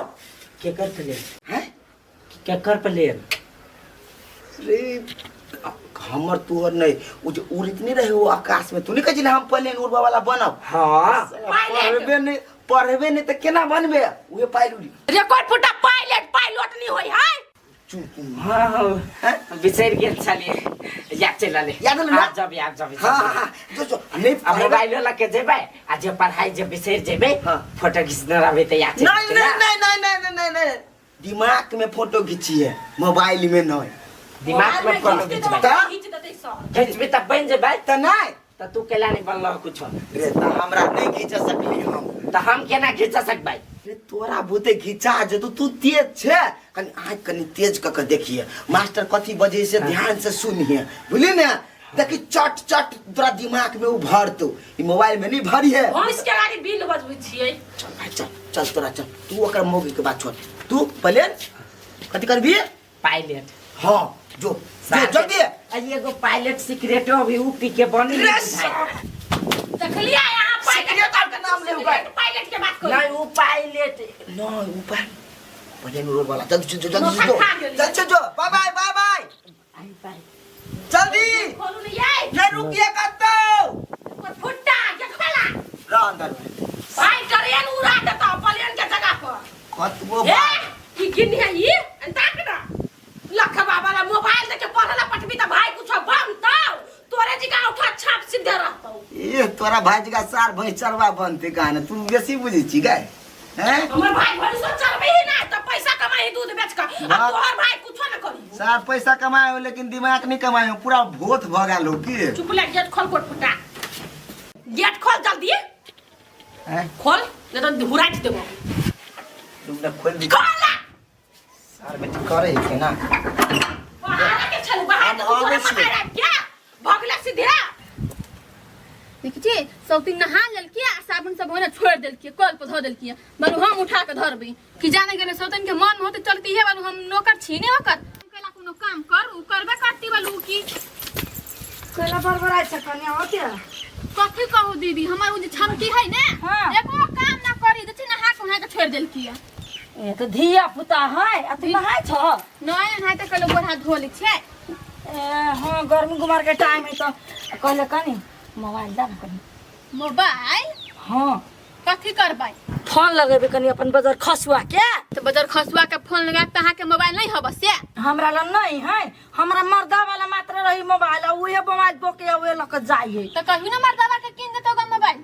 के कर पे ले हैं के कर पे ले रे हमर तू और नहीं वो जो उड़त नहीं रहे वो आकाश में तू नहीं कहिला हम पहले उड़वा वाला बनब हां पढ़बे नहीं तो केना बनबे उहे पाइलट रिकॉर्ड फुटा पायलट नहीं होई है चुप हां बिसर गेल चलिए या चला ले याद ले आज जब हां जो नहीं अब मोबाइल ला के जेबे आज पढ़ाई जे बिसर जेबे फोटो खींचना रहबे त या नहीं दिमाग में फोटो खींचिए मोबाइल में नहीं दिमाग में फोटो खींचबे खींच देते सब खींचबे त बन जेबे त नहीं त तू केला नहीं बनलो कुछ रे त हमरा नहीं खींच सकली हम त हम केना खींच सकबै रे तोरा बुते खींचा जे तू तेज छे कनी आँख कनी तेज क के देखिए मास्टर कथी बजे से ध्यान से सुनिए बुझली ना देखी चट चट तोरा दिमाग में उभर तो ई मोबाइल में नहीं भरी है हम इसके गाड़ी बिल बजबै छियै चल भाई चल तोरा चल तू ओकर मौगी के बात छोड़ तू पहले कथी करबी पायलट हां जो जल्दी एगो पायलट सिक्रेटो भी ऊ पी के बनी देखलिए यहाँ पायलट का नाम ले पायलट के बात करो नहीं ऊ पायलट नो ऊपर पहले रोड वाला जल्दी जो बाय बाय बाय बाय आई बाय जल्दी खोलू नहीं ये रुकिए कब तो फुट्टा के खोला ला अंदर भाई ट्रेन उड़ा देता प्लेन के जगह पर कत वो ए की गिन है ये अंताक ना लखबा वाला मोबाइल देके पढ़ला पटबी त भाई कुछ बनता तोरे जी का उठा छाप सीधे रहता ये तोरा भाई का सार भैंसरवा बनते कहना तू बेसी बुझी छी गाय हैं हमर भाई भरोसा चलबे ही ना त पैसा कमाई दूध बेच के अब तोहर भाई कुछ ना करी सार पैसा कमाए हो लेकिन दिमाग नहीं कमाए हो पूरा भूत भगा लो की चुप ले गेट खोल कोट फुटा गेट खोल जल्दी हैं खोल नहीं तो हुराट देबो तुमने खोल दी खोल सार बेटी करे के ना बाहर के चल बाहर अब क्या भगला सीधे देखिए सौती नहा ललकी आ साबुन सब होना छोड़ देलकी कल पर धो देलकी बालू हम उठा के धरबी कि जाने गेले सौतन के मन होते चलती है बालू हम नौकर छीने ओकर केला कोनो काम कर उ करबे करती बालू की केला बरबराई छ कन्या होते कथि कहू दीदी हमर उ जे क्षमती है ने एको काम ना करी दछि नहा के उहा के छोड़ देलकी ए तो धिया पुता है आ तू नहाय छ नय नहाय त कलो गोड़ हाथ धो ली छै हां गर्मी गुमार के टाइम है तो कहले कनी मोबाइल दान कनी मोबाइल हां कथि करबै फोन लगेबे कनी अपन बाजार खसुआ के तो बजर खसुआ के फोन लगा त अहाँ के मोबाइल नहीं हबस से हमरा ल नहीं है हमरा मर्दा वाला मात्र रही मोबाइल आ उहे मोबाइल बोके उहे लक जाइए तो कहियो ना मर्दावा के किन देतो ग मोबाइल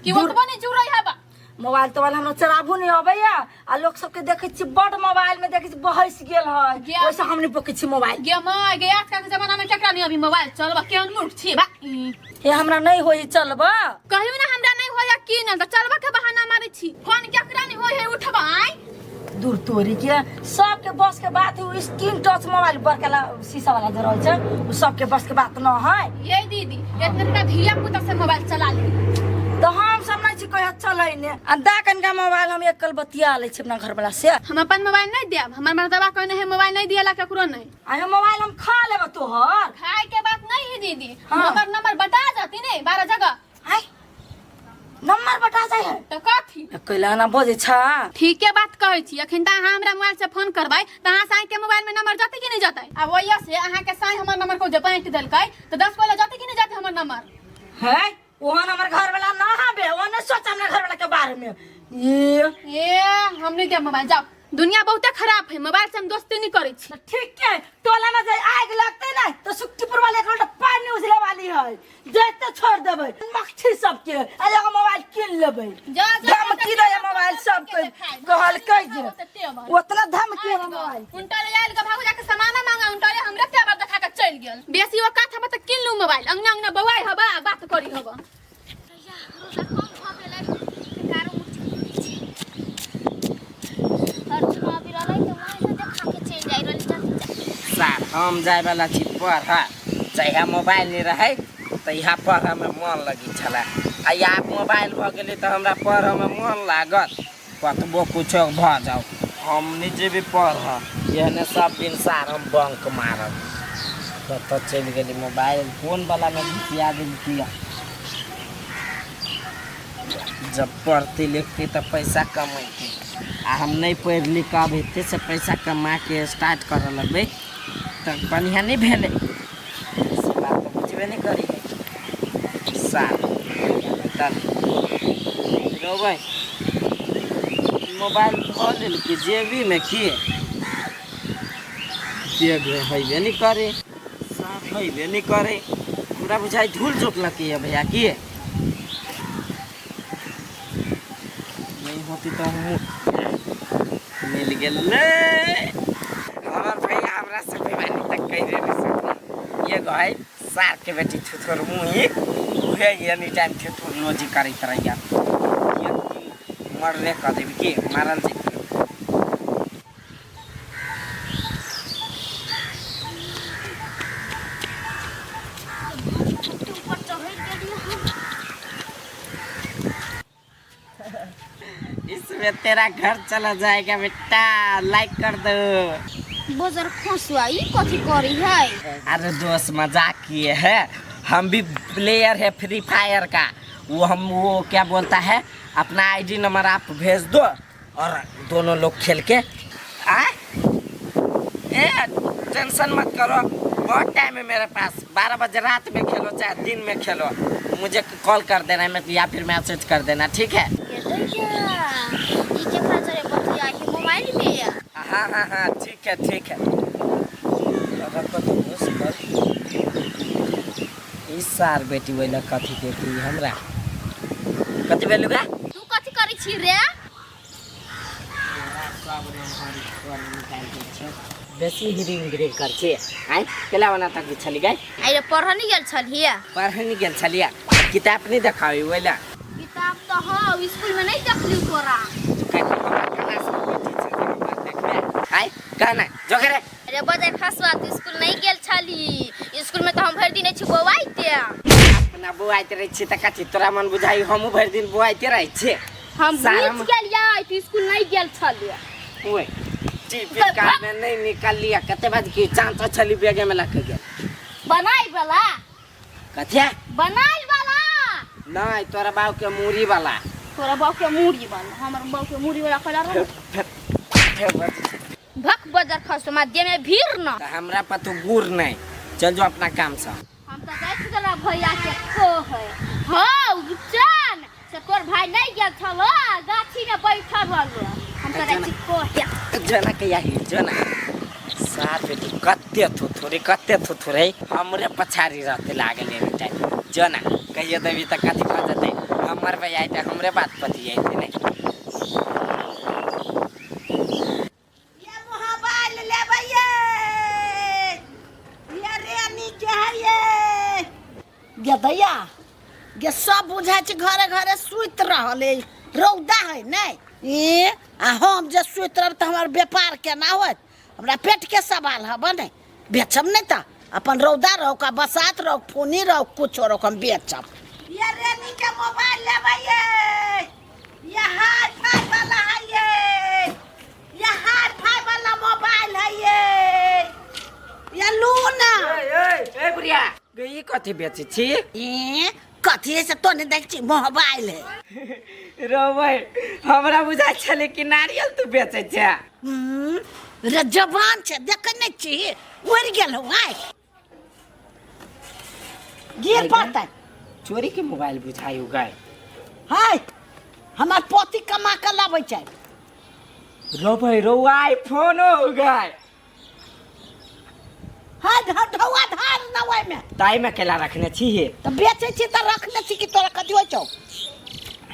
कि वो तो नहीं जुरई हबा मोबाइल तो वाला हमरा चराबू नहीं अबैया आ लोग सबके देखै छी बड मोबाइल में देखै छी बहस गेल है वैसे हमनी पोके छी मोबाइल गे माय गे आज के जमाना में केकरा नहीं अभी मोबाइल चलबा केहन मूर्ख छी बा हे हमरा नहीं होई चलबा कहियो ना हमरा नहीं होया की ना तो चलबा के बहाना मारे छी फोन केकरा नहीं होय है उठबाई दूर तोरी के सबके बस के बात है स्क्रीन टच मोबाइल बरकला शीशा वाला जो रहै छै उ सबके बस के बात न है ये दीदी इतना का धिया पुता से मोबाइल चला ली तो हम सब नहीं छी कह चलै ने आ दा कनका मोबाइल हम एकल बतिया ले छी अपना घर वाला से हम अपन मोबाइल नहीं देब हमर मर्दवा कहने है मोबाइल नहीं दियाला ककरो नहीं आ मोबाइल हम खा लेब तोहर खाए के बात नहीं है दीदी हाँ। हमर नंबर बता जाती नहीं 12 जगह हाय नंबर बता जाय है तो कथी कैला ना बजे छा ठीक के बात कहै छी अखन त अहाँ हमरा मोबाइल से फोन करबै त अहाँ साई के मोबाइल में नंबर जाते कि नहीं जाते आ वइया से अहाँ के साई हमर नंबर को जे बांट देलकै त 10 कोला जाते कि नहीं जाते हमर नंबर है ओहन हमर घर वाला ना हबे ओने सोच हमरा घर वाला के बारे में ये हम नहीं दे मोबाइल जाओ दुनिया बहुत खराब है मोबाइल से हम दोस्ती नहीं करै छी ठीक है टोला में जाय आग लगते ना तो सुक्तिपुर वाले एक लोटा पानी उजले वाली है जैते छोड़ देबै मक्खी सबके आ एगो मोबाइल किन लेबै धमकी दे मोबाइल सबके कहल कह जे उतना धमकी है मोबाइल उनटा ले आइल के भागो जाके सामान मांगा उनटा ले हमरा के बात देखा के चल गेल बेसी ओ काथा में त किन लू मोबाइल अंगना अंगना बवाई हबा बात करी हबा सार हम जाए वाला छी पढ़ जहिया मोबाइल नहीं रहे तो यहाँ पढ़ में मन लगी छला आ यहाँ मोबाइल भ गेलै तो हमरा पढ़ में मन लागत कतबो कुछो भ जाओ हम निजे भी पढ़ एहने सब दिन सार हम बंक मारब तो चल गेली मोबाइल फोन वाला में घुसिया दिल किया जब पढ़ती लिखती तो पैसा कमाती आ हम नहीं पढ़ लिख अब एते से पैसा कमा के स्टार्ट कर लगबे तो बढ़िया नहीं भेले से बात तो बुझबे नहीं करी साल रोबै मोबाइल धऽ लेल कि जेबी में किए बैग में हैबे नहीं करे साफ हैबे नहीं करे पूरा बुझाई धूल झोंकलकै है भैया किए नहीं होती तो मिल गेलै हमर भैया हमरा से बेमानी तक कह दे नहीं ये गई सार के बेटी थुथुर मुही उहे एनी टाइम थुथुर लोजी करैत रहिया मरले कह देबी कि मारल जे इसमें तेरा घर चला जाएगा बेटा लाइक कर दो बजर खसुआ ई कथी करी है? अरे दोस्त मजाक किए हैं, हम भी प्लेयर है फ्री फायर का। वो क्या बोलता है, अपना आईडी नंबर आप भेज दो और दोनों लोग खेल के आए। टेंशन मत करो, बहुत टाइम है मेरे पास। 12 बजे रात में खेलो चाहे दिन में खेलो, मुझे कॉल कर देना मैं या फिर मैसेज कर देना, ठीक है? ये के खचरे बतिया है मोबाइल में। हाँ ठीक है ठीक है। इस सार बेटी वाला कथी देखी हमरा कथी बेलुगा तू कथी करी छी रे? बेसी हिरिंग गिरिंग कर छे। आइ केला बना तक चली गई। अरे पढ़नी गेल छलिए। पढ़नी गेल छलिए, किताब नहीं देखाई वाला। किताब तो हो स्कूल में नहीं देखली तोरा। आइ कहना जो करे। अरे बजर खसुआ तू स्कूल नहीं गेल छली। स्कूल में तो हम भर दिन बोआइते। अपना बोआइते रही छी त कथी तोरा मन बुझाई हमहु भर दिन बोआइते रही छी। हम भूल गेलिए तू स्कूल नहीं गेल छलिए। ओए टीपी कार्ड में नहीं निकाल लिया, कते बाद की चांद छली बैग में लग गया। बनाई वाला कथिया बनाई वाला नहीं, तोरा बाव के मूरी वाला। तोरा बाव के मूरी वाला, हमर बाव के मूरी वाला कलर भक बजर खसुआ दे में भीड़ न। हमरा पर तो गुर नहीं, चल जो अपना काम से। हम तो जाय छी तोरा भैया के खो है। हां चल से तोर भाई नहीं गेल छलो, गाछी में बैठल रहलो। हम तो जाय छी को है जना के यही जना साथ बेटी कत्ते थोरे हमरे पछारी रहते लागल एनी टाइम। जना कहिए देवी त कथी कह जते हमर भैया आइते हमरे बात पति आइते नहीं। ये मोबाइल लेबै ये रेनी के है ये गदैया ये सब बुझाय छै घरे घरे सुइत रहले रौदा है नहीं। ए आ हम जे सुइत रहब त हमर व्यापार केना होत? हमरा पेट के सवाल है बने बेचम नहीं त अपन रौदा रहो का बसात रहो फोनी रहो कुछ रहो हम बेचम। ये रेनी के मोबाइल लेबै ये हाई फाई वाला है ये हाई फाई वाला मोबाइल है ये लूना। ए बुढ़िया गई कथी बेचे छी? ए कथी से तो नहीं देख छी मोबाइल है। रो भाई हमरा बुझा छले कि नारियल तू बेचे छै। रे जवान छे देख नहीं छी उड़ गेल हो आइ गिर पड़ता चोरी के मोबाइल बुझाई गए। हाय हमार पोती कमा के लाबै छै। रो भाई रो आईफोन हो गए। हाय ढौआ धार नवै में ताई में केला रखने छी तो बेचे छी त रखने छी कि तोरा कथि होय छौ?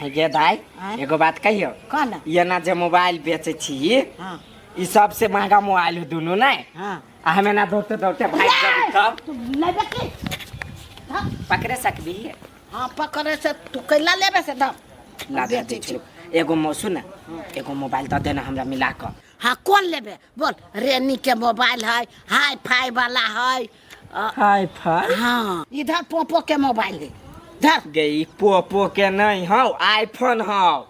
गे दाई एगो बात कहियो, कहना ये ना जे मोबाइल बेचे छी हां ई सबसे महंगा मोबाइल है दोनों नहीं। हां हमें ना दौड़ते दौड़ते भाग जाबी तब तू ले बेटी पकड़े सकबी है। हां पकड़े से तू कैला लेबे से दम ला दे छी एगो मौसू ना एगो मोबाइल द देना हमरा मिला के। हाँ कौन लेबे बोल? रेनी के मोबाइल है हाई फाई वाला है। हाई फाई हाँ इधर पोपो के मोबाइल है धर। गई पोपो के नहीं हो आईफोन हो।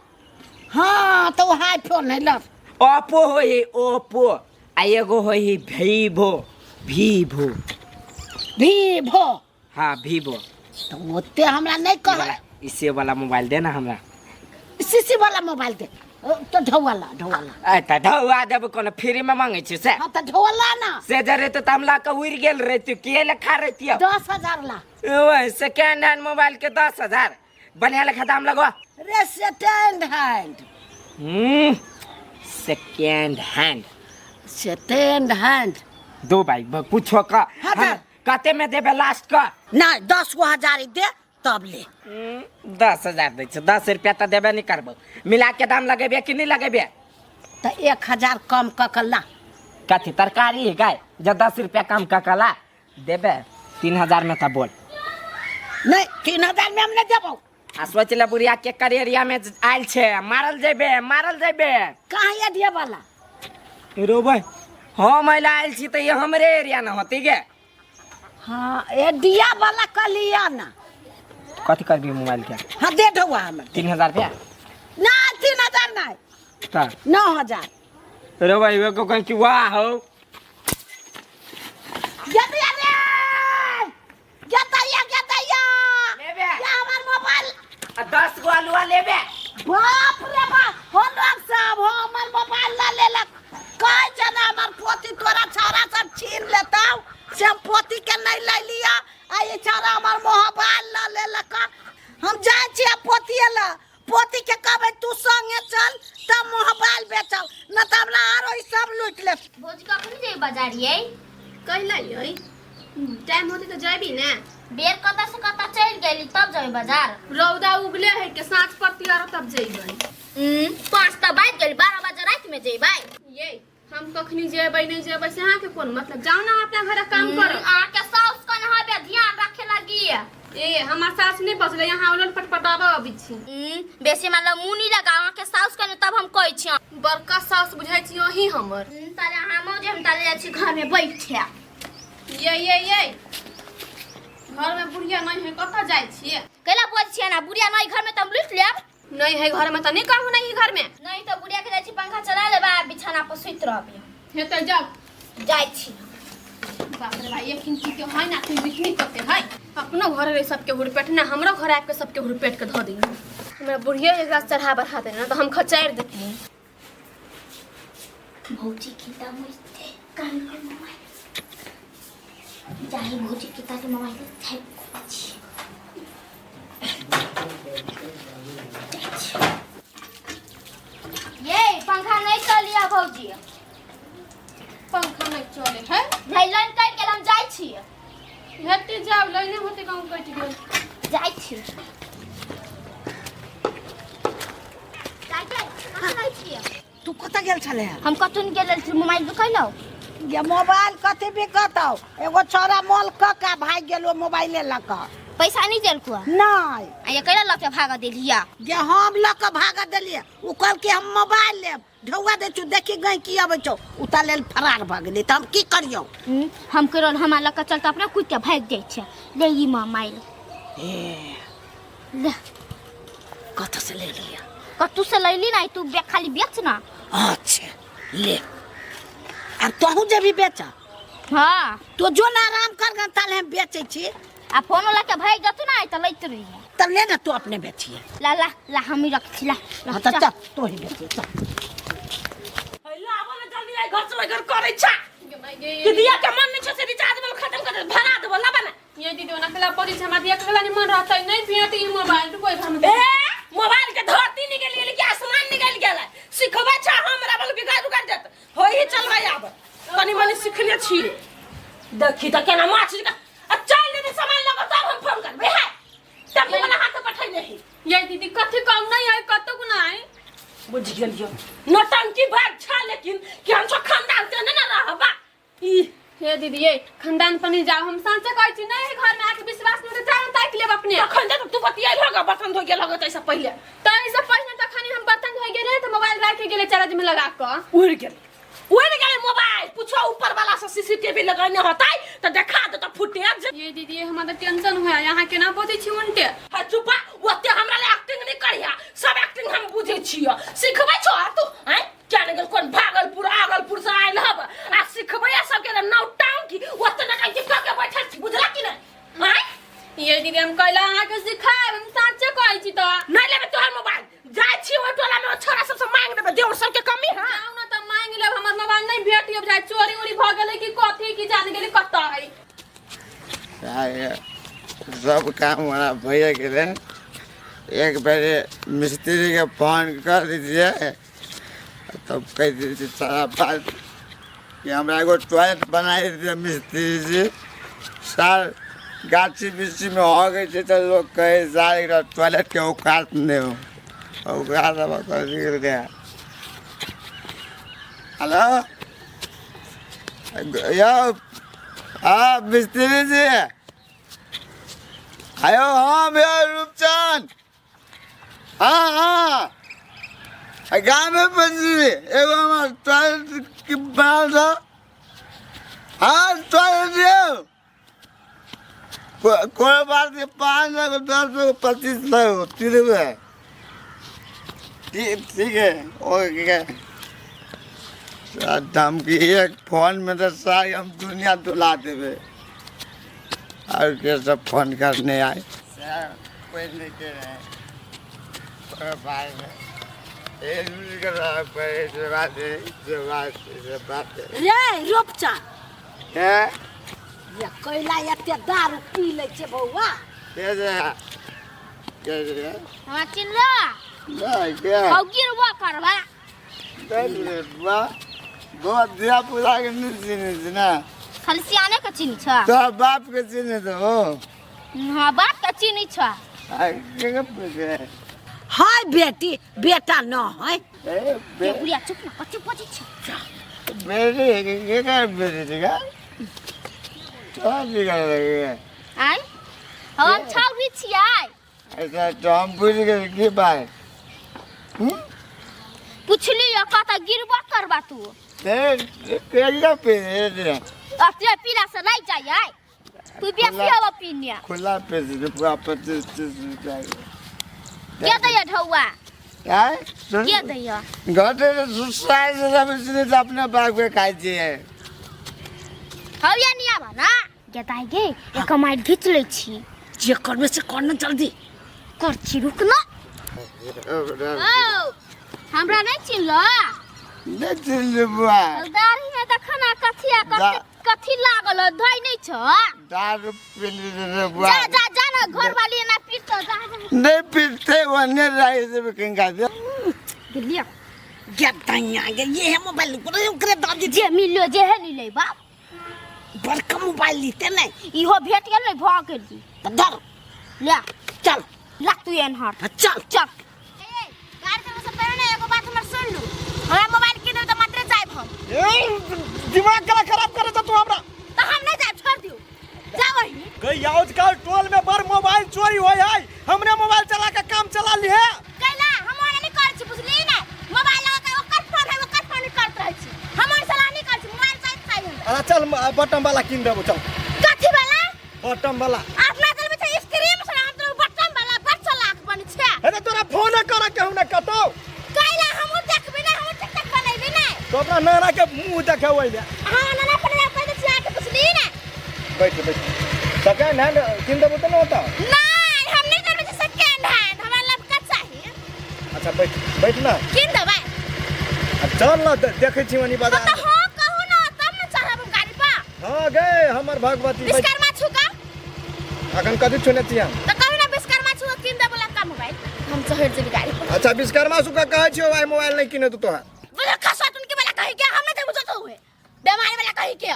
हाँ तो हाई फोन है लव ओप्पो हो ही ओप्पो आ एगो हो ही वीवो वीवो वीवो। हाँ वीवो तो ओते हमरा नहीं कह इसे वाला मोबाइल देना हमरा। सीसी वाला मोबाइल दे तो ढौवाला ए त ढौआ देब कोन फ्री में मांगे छी से? हाँ तो ढौवाला ना से जरे तो तमला का उड़ गेल रे तू के लेखा रहती हो? 10,000 ला। ओए सेकंड हैंड मोबाइल के 10,000 बढ़िया लेखा दाम लगवा। रे सेकंड हैंड सेकंड हैंड दो भाई पूछो का हाँ, हम कते में देबे लास्ट का? ना 10,000 दे तब ले। 10,000 दे छ 10 रुपया त देबे नहीं करबो। मिला के दाम लगेबे कि नहीं लगेबे? तो 1,000 कम ककला कथी तरकारी है गाय जब 10 रुपया कम ककला देबे 3,000 में त बोल। नहीं 3,000 में हम नहीं देबो। आ सोच ले बुढ़िया के करियरिया में आइल छे मारल जेबे कहाँ ये दिया वाला? रो भाई हम आइल आइल छी त ये हमरे एरिया न होती गे। हाँ ये दिया वाला कलिया ना। कथी करबी मोबाइल के? हाँ दे ढौआ हमें 3,000 रुपया ना 3,000 नहीं त 9,000। रो भाई वो को कहीं कि वाह हो गेतिया रे गेतिया लेबे क्या हमार मोबाइल 10 गो आलूआ लेबे। बाप रे बाप हो लोग सब हो हमार मोबाइल ला लेलक कई जना हमार पोती तोरा छौरा सब छीन लेताऊ से हम पोती के नहीं ले लिया आ ये छौरा हमार मोबाइल ला लेलक हम जाय छी पोती ला पोती के कहबे तू संगे चल तब मोबाइल बेचब न त हमरा आरो ई सब लूट ले भौजी कखनी जेबै बाजार यै? कहला यही टाइम होते तो जाबी ना। बेर कता से कता चल गेली तब जेबै बाजार। रौदा उगले है के साँझ पड़ती आरो तब जेबै। 5 त बाज गेली 12 बजे रात में जेबै। ये हम कखनी जेबै नहीं जेबै से अहाँ के कोन मतलब जाओ ना अपना घर काम करो। आ के साउस कन हबे ध्यान रखे लगी। ए हमार सास नहीं बसले यहाँ उलन पटपटाबा अभी छी। बेसी मतलब मुनी लगा आ के साउस कन तब हम कहै छी बड़का सास बुझाइ छी यही हमर। तारे हम जे हम ताले जाइ छी घर में बैठे। ये घर में बुढ़िया नहीं है कता जाय छिए? कैला बोल छिए ना बुढ़िया नहीं घर में तम लूट लेब। नहीं है घर में त नहीं कहू नहीं घर में। नहीं तो बुढ़िया के जाइ छी पंखा चला लेबा बिछाना पर सुत रहबे। हे त जाओ जाइ छी। बाप रे भाई एक इंची के है ना तू बिखनी करते है। अपनो घर रे सबके हुरपेट ना हमरो घर आके सबके हुरपेट के ध दी। हमरा बुढ़िया एक रात चढ़ा बढ़ा दे ना तो हम खचार देती। भौजी की दाम होते कान के मोबाइल जाही भौजी की ताके मोबाइल छै छी। ये पंखा नहीं चलिया भौजी। पंखा नहीं चले है लाइन काट के हम जाइ छी। हेते जाओ लाइने होते गांव कट गेल जाइ छी। तू कत गेल छले हम कतुन गेल छी मोबाइल दुकैलो। ये मोबाइल कथी बिकतौ एगो छोरा मोल क का भाग गेलो मोबाइल लक पैसा नहीं देल को नहीं आ ये कैला लके भागा देलिया। जे हम लक भाग देलिए उ कल के हम मोबाइल लेब ढौआ दे छु देखी गई की आबै छौ उता लेल फरार भ गेली त हम की करियौ। हम करो हमरा लक चलता अपना कुछ के भाग जाय छै ले ई मोबाइल। ए ले कत से ले लिया कतु से लैली ना तू खाली बेच ना। अच्छा ले और तोहू जे भी बेच हां तो जो ना आराम कर गन ताले हम बेचै छी आ फोन वाला के भाग जतु ना त लैत रही त ले ना तू अपने बेचिए। ला ला ला हम ही रख छी ला त चल तो ही बेचिए चल हैला आबो ना जल्दी आई घर से घर करै छ कि दिया के मन नहीं छ से रिचार्ज वाला खत्म कर दे भरा देबो लाबा ना। ये दीदी ओना कला पड़ी छ हमरा दिया कला नहीं मन रहतै नहीं भेट ई मोबाइल तो कोई घर में ए मोबाइल के धरती निकल गेल कि आसमान निकल गेल सिखबा छ हमरा बल बिगाड़ उगाड़ देत हो ही चलबा आब कनी मनी सिखले छी। देखी त केना माछ आ चल दे सामान लगा तब हम फोन करबे है तब वाला हाथ पठाई नहीं। ये दीदी कथि कम नहीं है कतो गुना है बुझ गेलियो नौटंकी बात छ लेकिन कि हम सब खानदान से ना रहबा। ई हे दीदी ये खानदान पर नहीं जाओ हम सांचे कहै छी नहीं घर में आके विश्वास नहीं तो जान ताक लेब अपने। तखन दे तू बतियाई होगा बर्तन धो के लगत ऐसा पहले तो ऐसे पहले तो खानी हम बर्तन धोई गेले तो मोबाइल रख के गेले चार्ज में लगा के उड़ गेल मोबाइल पूछो ऊपर वाला से सीसीटीवी लगाने होता है तो देखा दे तो फुटेज। ये दीदी हमारा टेंशन हुआ यहाँ के ना बोझे छी उनटे हा चुपा ओते हमरा ले एक्टिंग नहीं करिया सब एक्टिंग हम बुझे छियो सिखबै छ तू हैं क्या ने कोन भागलपुर से आइल हब आ सिखबै सब के नाउ टाउन की ओते ना के के बैठल छी बुझला कि नहीं हैं। ये दीदी हम कहला अहाँ के सिखाएब हम साचे कहै छी तो नहीं लेबे तोहर मोबाइल जाय छी ओ टोला में छोरा सब से मांग देबे देवर सब के कमी है जाऊ ना त मांग लेब हमर मोबाइल नहीं भेटियो जाय चोरी उरी भ गेलै कि कथि कि जान गेलै कत है। सब काम हमारा भैया गेले एक बार मिस्त्री के फोन कर दीजिए तब कह दीजिए सारा बात कि हमरा एगो टॉयलेट बनाई दीजिए मिस्त्री जी सार गाछी बिछी में हो गई तो लोग कहे सारे टॉयलेट के औकात नहीं हो औकात अब कर गया। हेलो यो हाँ मिस्त्री जी आयो हाँ भैया रूपचंद हाँ हाँ गाँव में बजी एगो हमारे टॉयलेट की बना था हाँ टॉयलेट कोई बात नहीं 500 1000 2500 30 रुपये ठीक है ओके धमकी एक फोन में तो सारी हम दुनिया दुला देवे और के सब फोन करने आए कोई नहीं के रहे भाई रे रोपचा है ये कोइला एते दारू पी ले छे बौआ हमरा चिन्हला हौ गिरबो करबा बहुत दिया पूरा के नहीं चिन्ह ना खाली सियाने के चिन्ह छ तो बाप के चिन्ह तो हां बाप के चिन्ह छ हाय बेटी बेटा न है ये बुढ़िया चुप न कच्चे पची छ बेटी के कर बेटी का तो निकल लगे आइ हम छौरी छियै ऐसा तो हम पूछ के की बात पुछली या कता गिरबो करबा तू केला पे रे अते पीला से नहीं जाय तू बेसी हवा पीनिया खुला पे से पूरा पत्ते के दैया ढौआ यार के दैया घटे सुसाई से सब इसने अपने बाग पे खाई थी हौ या निया बना के ताई गे एक माइट घिच ले छी जे करबे से करना जल्दी कर छी रुक न ओ हमरा नहीं चिन्हलो नहीं चिल्ले बुआ दाढ़ी में देखना कथिया कथि लागल धोई नहीं छ दारू पीली रे बुआ जा जा जा ना घर वाली ना पीट जा नहीं पीते वो नहीं रही से कहेंगे दिलिया गेट तैया गे ये है मोबाइल पर करे दादी जे मिलो जे है नहीं ले बाप बड़का मोबाइल लीते नहीं इहो भेट गेल नहीं भ गेली धर ले चल ला तू एन हट चल चल ए कार से पहले एगो बात हमर सुन लू हमरा मोबाइल किने त मात्र जाइब हम दिमाग करा खराब करे तो हमरा तो हम नहीं जाइब छोड़ दियो जा वही कई आजकल टोल में बड़ मोबाइल चोरी होय है हमने मोबाइल चला के काम चला ली है कैला हम ओने नहीं कर छी बुझली ना मोबाइल लगा के ओकर फोन है ओकर फोन करत रह छी हम ओने सलाह नहीं कर छी मोबाइल साइड खाई हम अरे चल बटन वाला किन देबो चल कथि वाला बटन वाला अपना दिल में से स्क्रीन से हम तो बटन वाला बच्चा लाख बन छे अरे तोरा फोन कर के हम न कतो कैला हम देखबे ना हम टिकटॉक बनैबे ना तो अपना नाना के मुंह देखावै ले हां नाना पर कह छी आके बुझली ना बैठ सेकंड हैंड किन देबो तो न होता नहीं हम नहीं देबे सेकंड हैंड हमरा लबका चाहिए अच्छा बैठ ना किन देबै चल ना देखै छी वनी बाजार तो हां कहू ना तब न चढ़ब गाड़ी पर हां गए हमर भगवती विश्वकर्मा छुका अखन कथि छुने छी हम तो कहू ना विश्वकर्मा छुका किन देबो लबका मोबाइल हम चढ़ जेबी गाड़ी पर अच्छा विश्वकर्मा सुका कहै छियो भाई मोबाइल नहीं किने तो तोहार बोले खसा तुन के वाला कहि के हम नहीं देबो तो हुए बेमारी वाला कहि के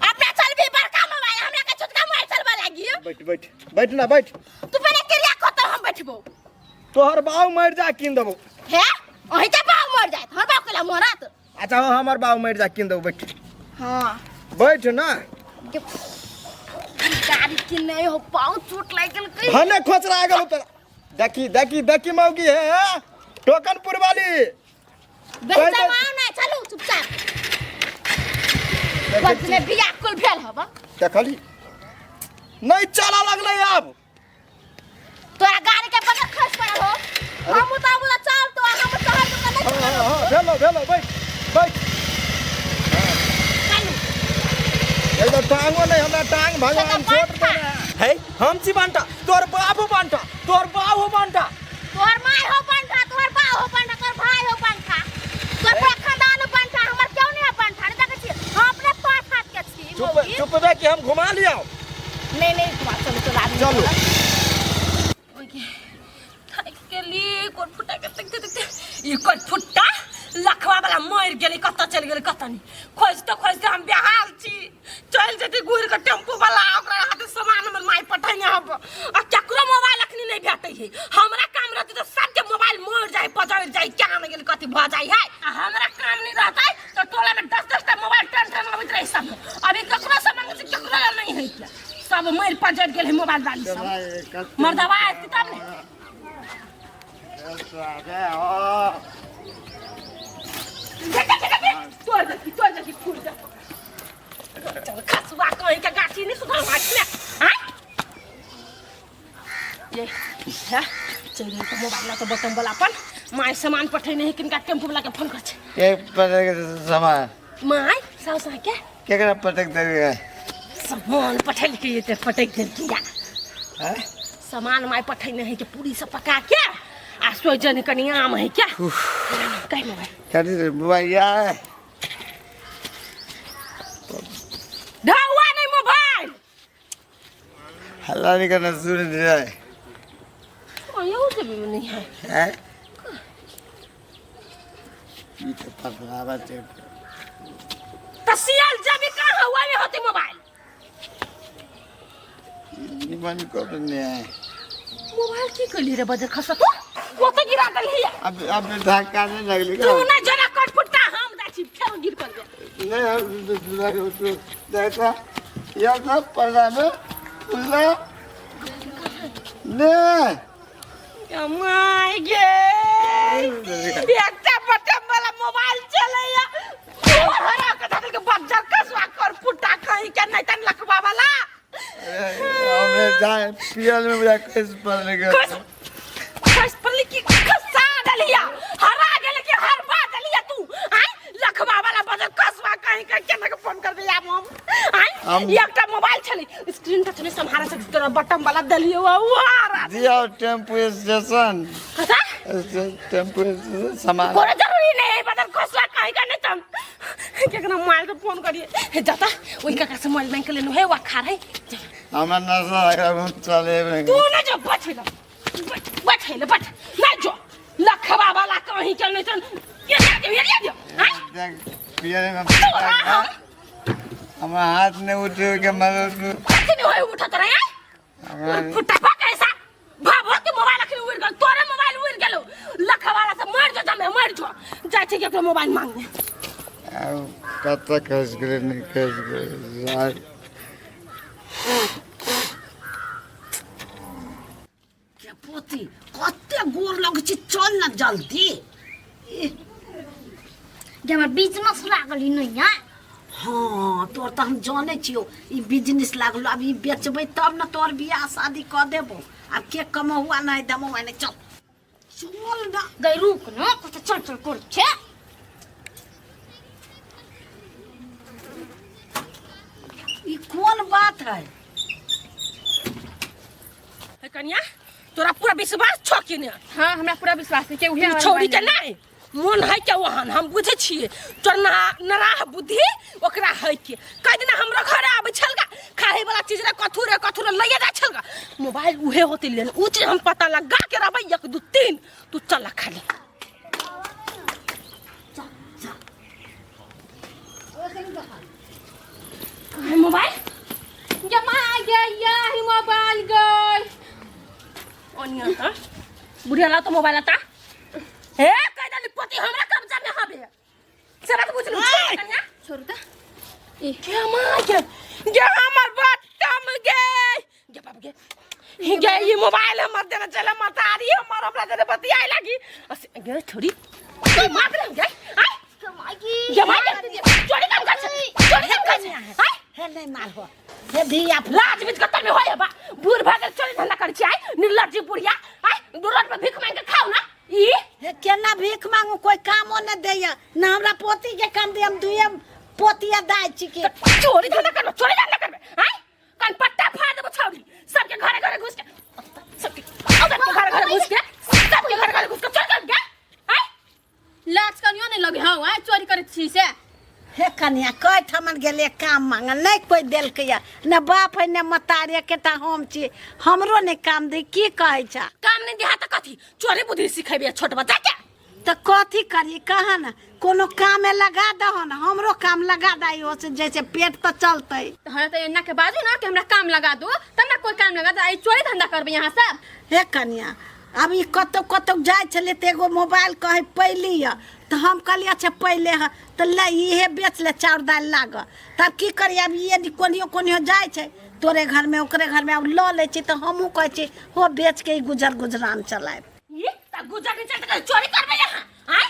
अपना चल भी बड़का मोबाइल हमरा के छोटका मोबाइल चलबा लागी बैठ ना बैठ तू पहले क्रिया को तो हम बैठबो तोहर बाऊ मर जा किन देबो है ओही त बाऊ मर जात हर बाऊ केला मरत अच्छा हो हमर बाऊ मर जा किन देबो बैठ हां बैठ ना गाड़ी किन नहीं हो पाऊ चोट लाग गेल कहीं भने खोचरा आ गेल तो देखी मौगी है टोकनपुर वाली बेसमाओ ना चलू चुपचाप बदले बिया कुल भेल हबा देखली नहीं चला लगले अब तोरा गाड़ी के बगल खस पड़ल हो हम तो बोला चल तो हम चढ़ तो नहीं हां भेलो बैठ चलू ये तो टांगो नहीं हमरा टांग भगवान छोट देना है हम छी बांटा तोर बाबू बांटा तोर माय हो बांटा तोर बा हो पंठा तोर भाई हो पंठा तोर पूरा खानदान हो पंठा हमर क्यों नहीं है पंठा नहीं देखे छी हम अपने पास हाथ के छी चुप बे कि हम घुमा लिया नहीं चलो चलो के लिए कोट फुटा के देखते ये कोट फुटा लखवा वाला मर गेली कत चल गेली कत नहीं खोजते हम बेहाल छी चल जति गुर के टेम्पो वाला ओकरा हाथ सामान में माई पठाने हब आ केकरो मोबाइल अखनी नहीं भेटै है हमरा काम रहते तो सबके मोबाइल मर जाए पजर जाए क्या न गेली कथि भ जाए है हमरा काम नहीं रहतै तो टोला में 10 टा मोबाइल टन होइत रहे सब अभी केकरो से मांगे से केकरो नहीं है सब मर पजर गेल है मोबाइल वाली सब मर्दवा तब ने तोड़ दे फूल जा चल खसवा कहीं का गाठी नहीं सुधा मार ले हां ये है चल तो मोबाइल ला तो बटन वाला अपन माय सामान पठै नहीं किनका टेम्पो वाला के फोन कर छे एक पटक सामान माय साउस क्या केकरा पटक देगा सामान पठैल के ते पटक देल किया हैं सामान माय पठैने है के पूरी सब पका के आ सोजन कनी आम है क्या कह मोबाइल करी भैया ढावा नहीं मोबाइल हल्ला नहीं करना सुन जाए यो से भी नहीं है हैं ये तो पकड़ावा चे तसियल जब कहां हुआ में होती मोबाइल निमन को नहीं है मोबाइल की कली रे बदर खसा तो वो तो गिरा दल है अब धक्का नहीं लगली तू ना जरा कट फुटा हम दाची फेर गिर कर दे नहीं हम तो देखा ये सब पड़ा में पुल्ला नहीं माय गे एकटा बटन वाला मोबाइल चलैया हरा के दादल के बच्चा कसवा कर फुटा कहीं के नहीं तन लखवा वाला हमने जाए पियल में मुझे केस पर लगे कस पर लिखी खसा डलिया हरा गेल के हर बात डलिया तू आई लखवा वाला बजर कसवा कहीं के केना के फोन कर दिया हम आई एकटा मोबाइल चली स्क्रीन टच में संहारा से तोरा बटन वाला डलिया वाह दिया टेम्पो स्टेशन कसा टेम्पो सामान कोई जरूरी नहीं बदल कसवा कहीं का नहीं तम केकना मोबाइल के फोन करिए हे जाता ओई काका से मोबाइल बैंक लेनु है वा खा रहे हमार नशा लगा चले तू ना जो बैठे ना जो लखवा वाला कहीं चल नहीं चल ये दे हां पियल में हमारा हाथ ने उठे के मदद नहीं होए उठा तो रहा फुटा पा कैसा भाभो के मोबाइल रखे उड़ गल तोरे मोबाइल उड़ गेलो लखवा वाला से मर जा जमे मर जो जाय छे के मोबाइल मांगने कत्ता कस करे नहीं कस करे यार के पोती कत्ते गोर लग छी चल ना जल्दी जब बिजनेस लागली नहीं है हाँ तोर तो हम जाने छियो ई बिजनेस लागलो अब ई बेचबै तब ना तोर बियाह शादी कर देबो अब के कमहुआ नहीं देमो मैंने चल चल ना गई रुक ना कुछ चल चल कर छे ई कौन बात है कन्या तोरा पूरा विश्वास छो कि ने हां हमरा पूरा विश्वास है के उहे छोड़ी के नहीं मन है के वहां हम बुझे छिए तोर नराह बुद्धि ओकरा है के कह दिन हमरा घर आबै छलगा खाए वाला चीज रे कथुरे लइए जा छलगा मोबाइल उहे होते लेन उ चीज हम पता लगा के रहबै 1 2 3 तू चल खाली मोबाइल जमा गया ही मोबाइल गई ओनिया था बुढ़िया ला तो मोबाइल आता ए कह दली पति हमरा कब्जा में हबे सरा तो बुझलु कन्या छोड़ दा के मां के हमर बात कम गे बाप गे गे ये मोबाइल हमर देना चला मतारी हमर हमरा देने बतियाई लागी गे छोड़ी मार दे गे आई जमाई चोरी काम कर हाय हे नहीं मार हो हे धिया लाज बिच कतल में होय बा बूढ़ भागल चोरी धंधा कर छी आई निर्लज्जी बुढ़िया आई रोड पे भीख मांग के खाओ ना ई हे केना भीख मांगू कोई कामो न देया ना हमरा पोती के काम दे हम दुए पोतिया दाय छी के चोरी धंधा करबे आई कन पट्टा फाड़ देबो छौरी सबके घरे घुस के सबके घरे घुस के सबके घरे घुस के चोरी कर गे आई लाज कनियो नहीं लगे हां आ चोरी करे छी से हे कन्या कह थमन गेले काम मांग नहीं कोई देल के न बाप है न मतारे के ता हम छी हमरो ने काम दे की कहै छ काम नहीं दिहा त कथी चोरी बुद्धि सिखेबे छोट बच्चा के त कथी करी कहा न कोनो काम में लगा दहन हमरो काम लगा दाई हो से जैसे पेट तो चलतै हमरा त एना के बाजू ना कि हमरा काम लगा दो तब ना कोई काम लगा दे आई चोरी धंधा करबे यहां सब हे कन्या अब ई कतौ जाय छले त एगो मोबाइल कहे पहली है तो हम कहलिए अच्छा पहले है तो ले इहे बेच ले चाउर दाल लाग तब की करी अब ये कोनियो जाय छै तोरे घर में ओकरे घर में अब ल ले छी तो हमहू कहै छी हो बेच के गुजरान चलाए ये त गुजर के चलते चोरी करबे यहां आई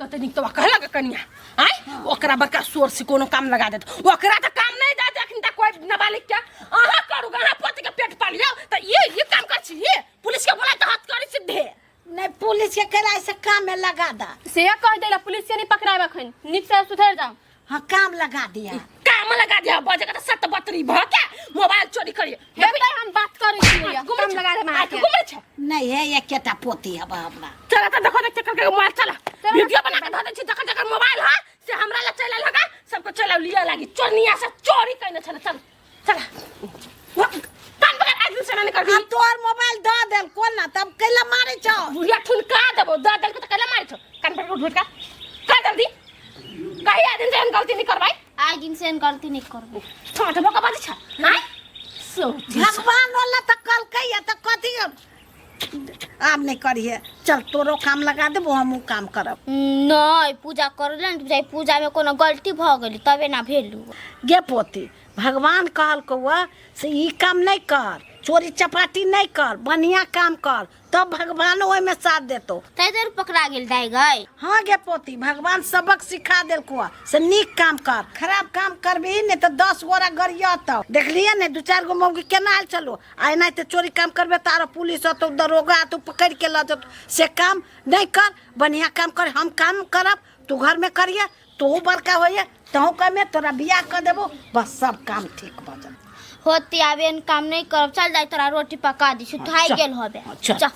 कते निक तो कहला के कन्या आई ओकरा बड़का सोर से कोनो काम लगा देत ओकरा त काम नहीं दे अखन तक कोई नाबालिग के आहा करू गहा पति के पेट पालियो त ये काम कर छी ये पुलिस के बोला त हाथ करी सीधे नहीं पुलिस के कराए से काम में लगा दा। से कह देला पुलिस के नहीं पकड़ाए अखन निक से सुधर जाओ। हाँ काम लगा दिया। काम लगा दिया बजे का सत बतरी भ के मोबाइल चोरी करिए बेटा हम बात करै छी काम लगा दे मार के घुमै छ नहीं है ये केटा पोती है हमरा। चला त देखो देख करके मोबाइल चला वीडियो बना के धर दे छी जकर जकर मोबाइल है से हमरा ला चला लगा सबको चला लिया लागी चोरनिया से चोरी कइने छले चल चला कान बगर आज से नहीं कर हम तोर मोबाइल द देल कोन ना तब कैला मारे छ बुढ़िया ठुनका देबो द देल के त कैला मारे छ कान पर उठ का का जल्दी कहीं आदमी से गलती नहीं करवाई आज दिन से गलती नहीं करबो छोटे बोका बाजी छ हां भगवान वाला त कल कहिए त कथी आम नहीं करिए। चल तोरो काम लगा देबो हमहू काम करब। नहीं पूजा करले न पूजा में कोनो गलती भ गेली तबे ना भेलू। गे पोती भगवान कहल कौआ से ई काम नहीं कर चोरी चपाटी नहीं कर बढ़िया काम कर तब भगवान ओय में साथ देतो। तै देर पकड़ा गेल दाई गई। हाँ गे पोती भगवान सबक सिखा देल कुआ से नीक काम कर खराब काम करबी ने तो 10 गोरा गरियत देखलिए ने 2-4 गो मौगी केना आल चलो आय नहीं तो चोरी काम करबे तारा पुलिस तो दरोगा तो पकड़ के ल जत से काम नहीं कर बढ़िया काम कर हम काम करब तू घर में करिए तू बड़का होइए तहु कमे तोरा बियाह कर देबो बस सब काम ठीक भ जात। होती आबेन काम नहीं करब चल जाई तोरा रोटी पका दी सुखाई गेल होबे। चल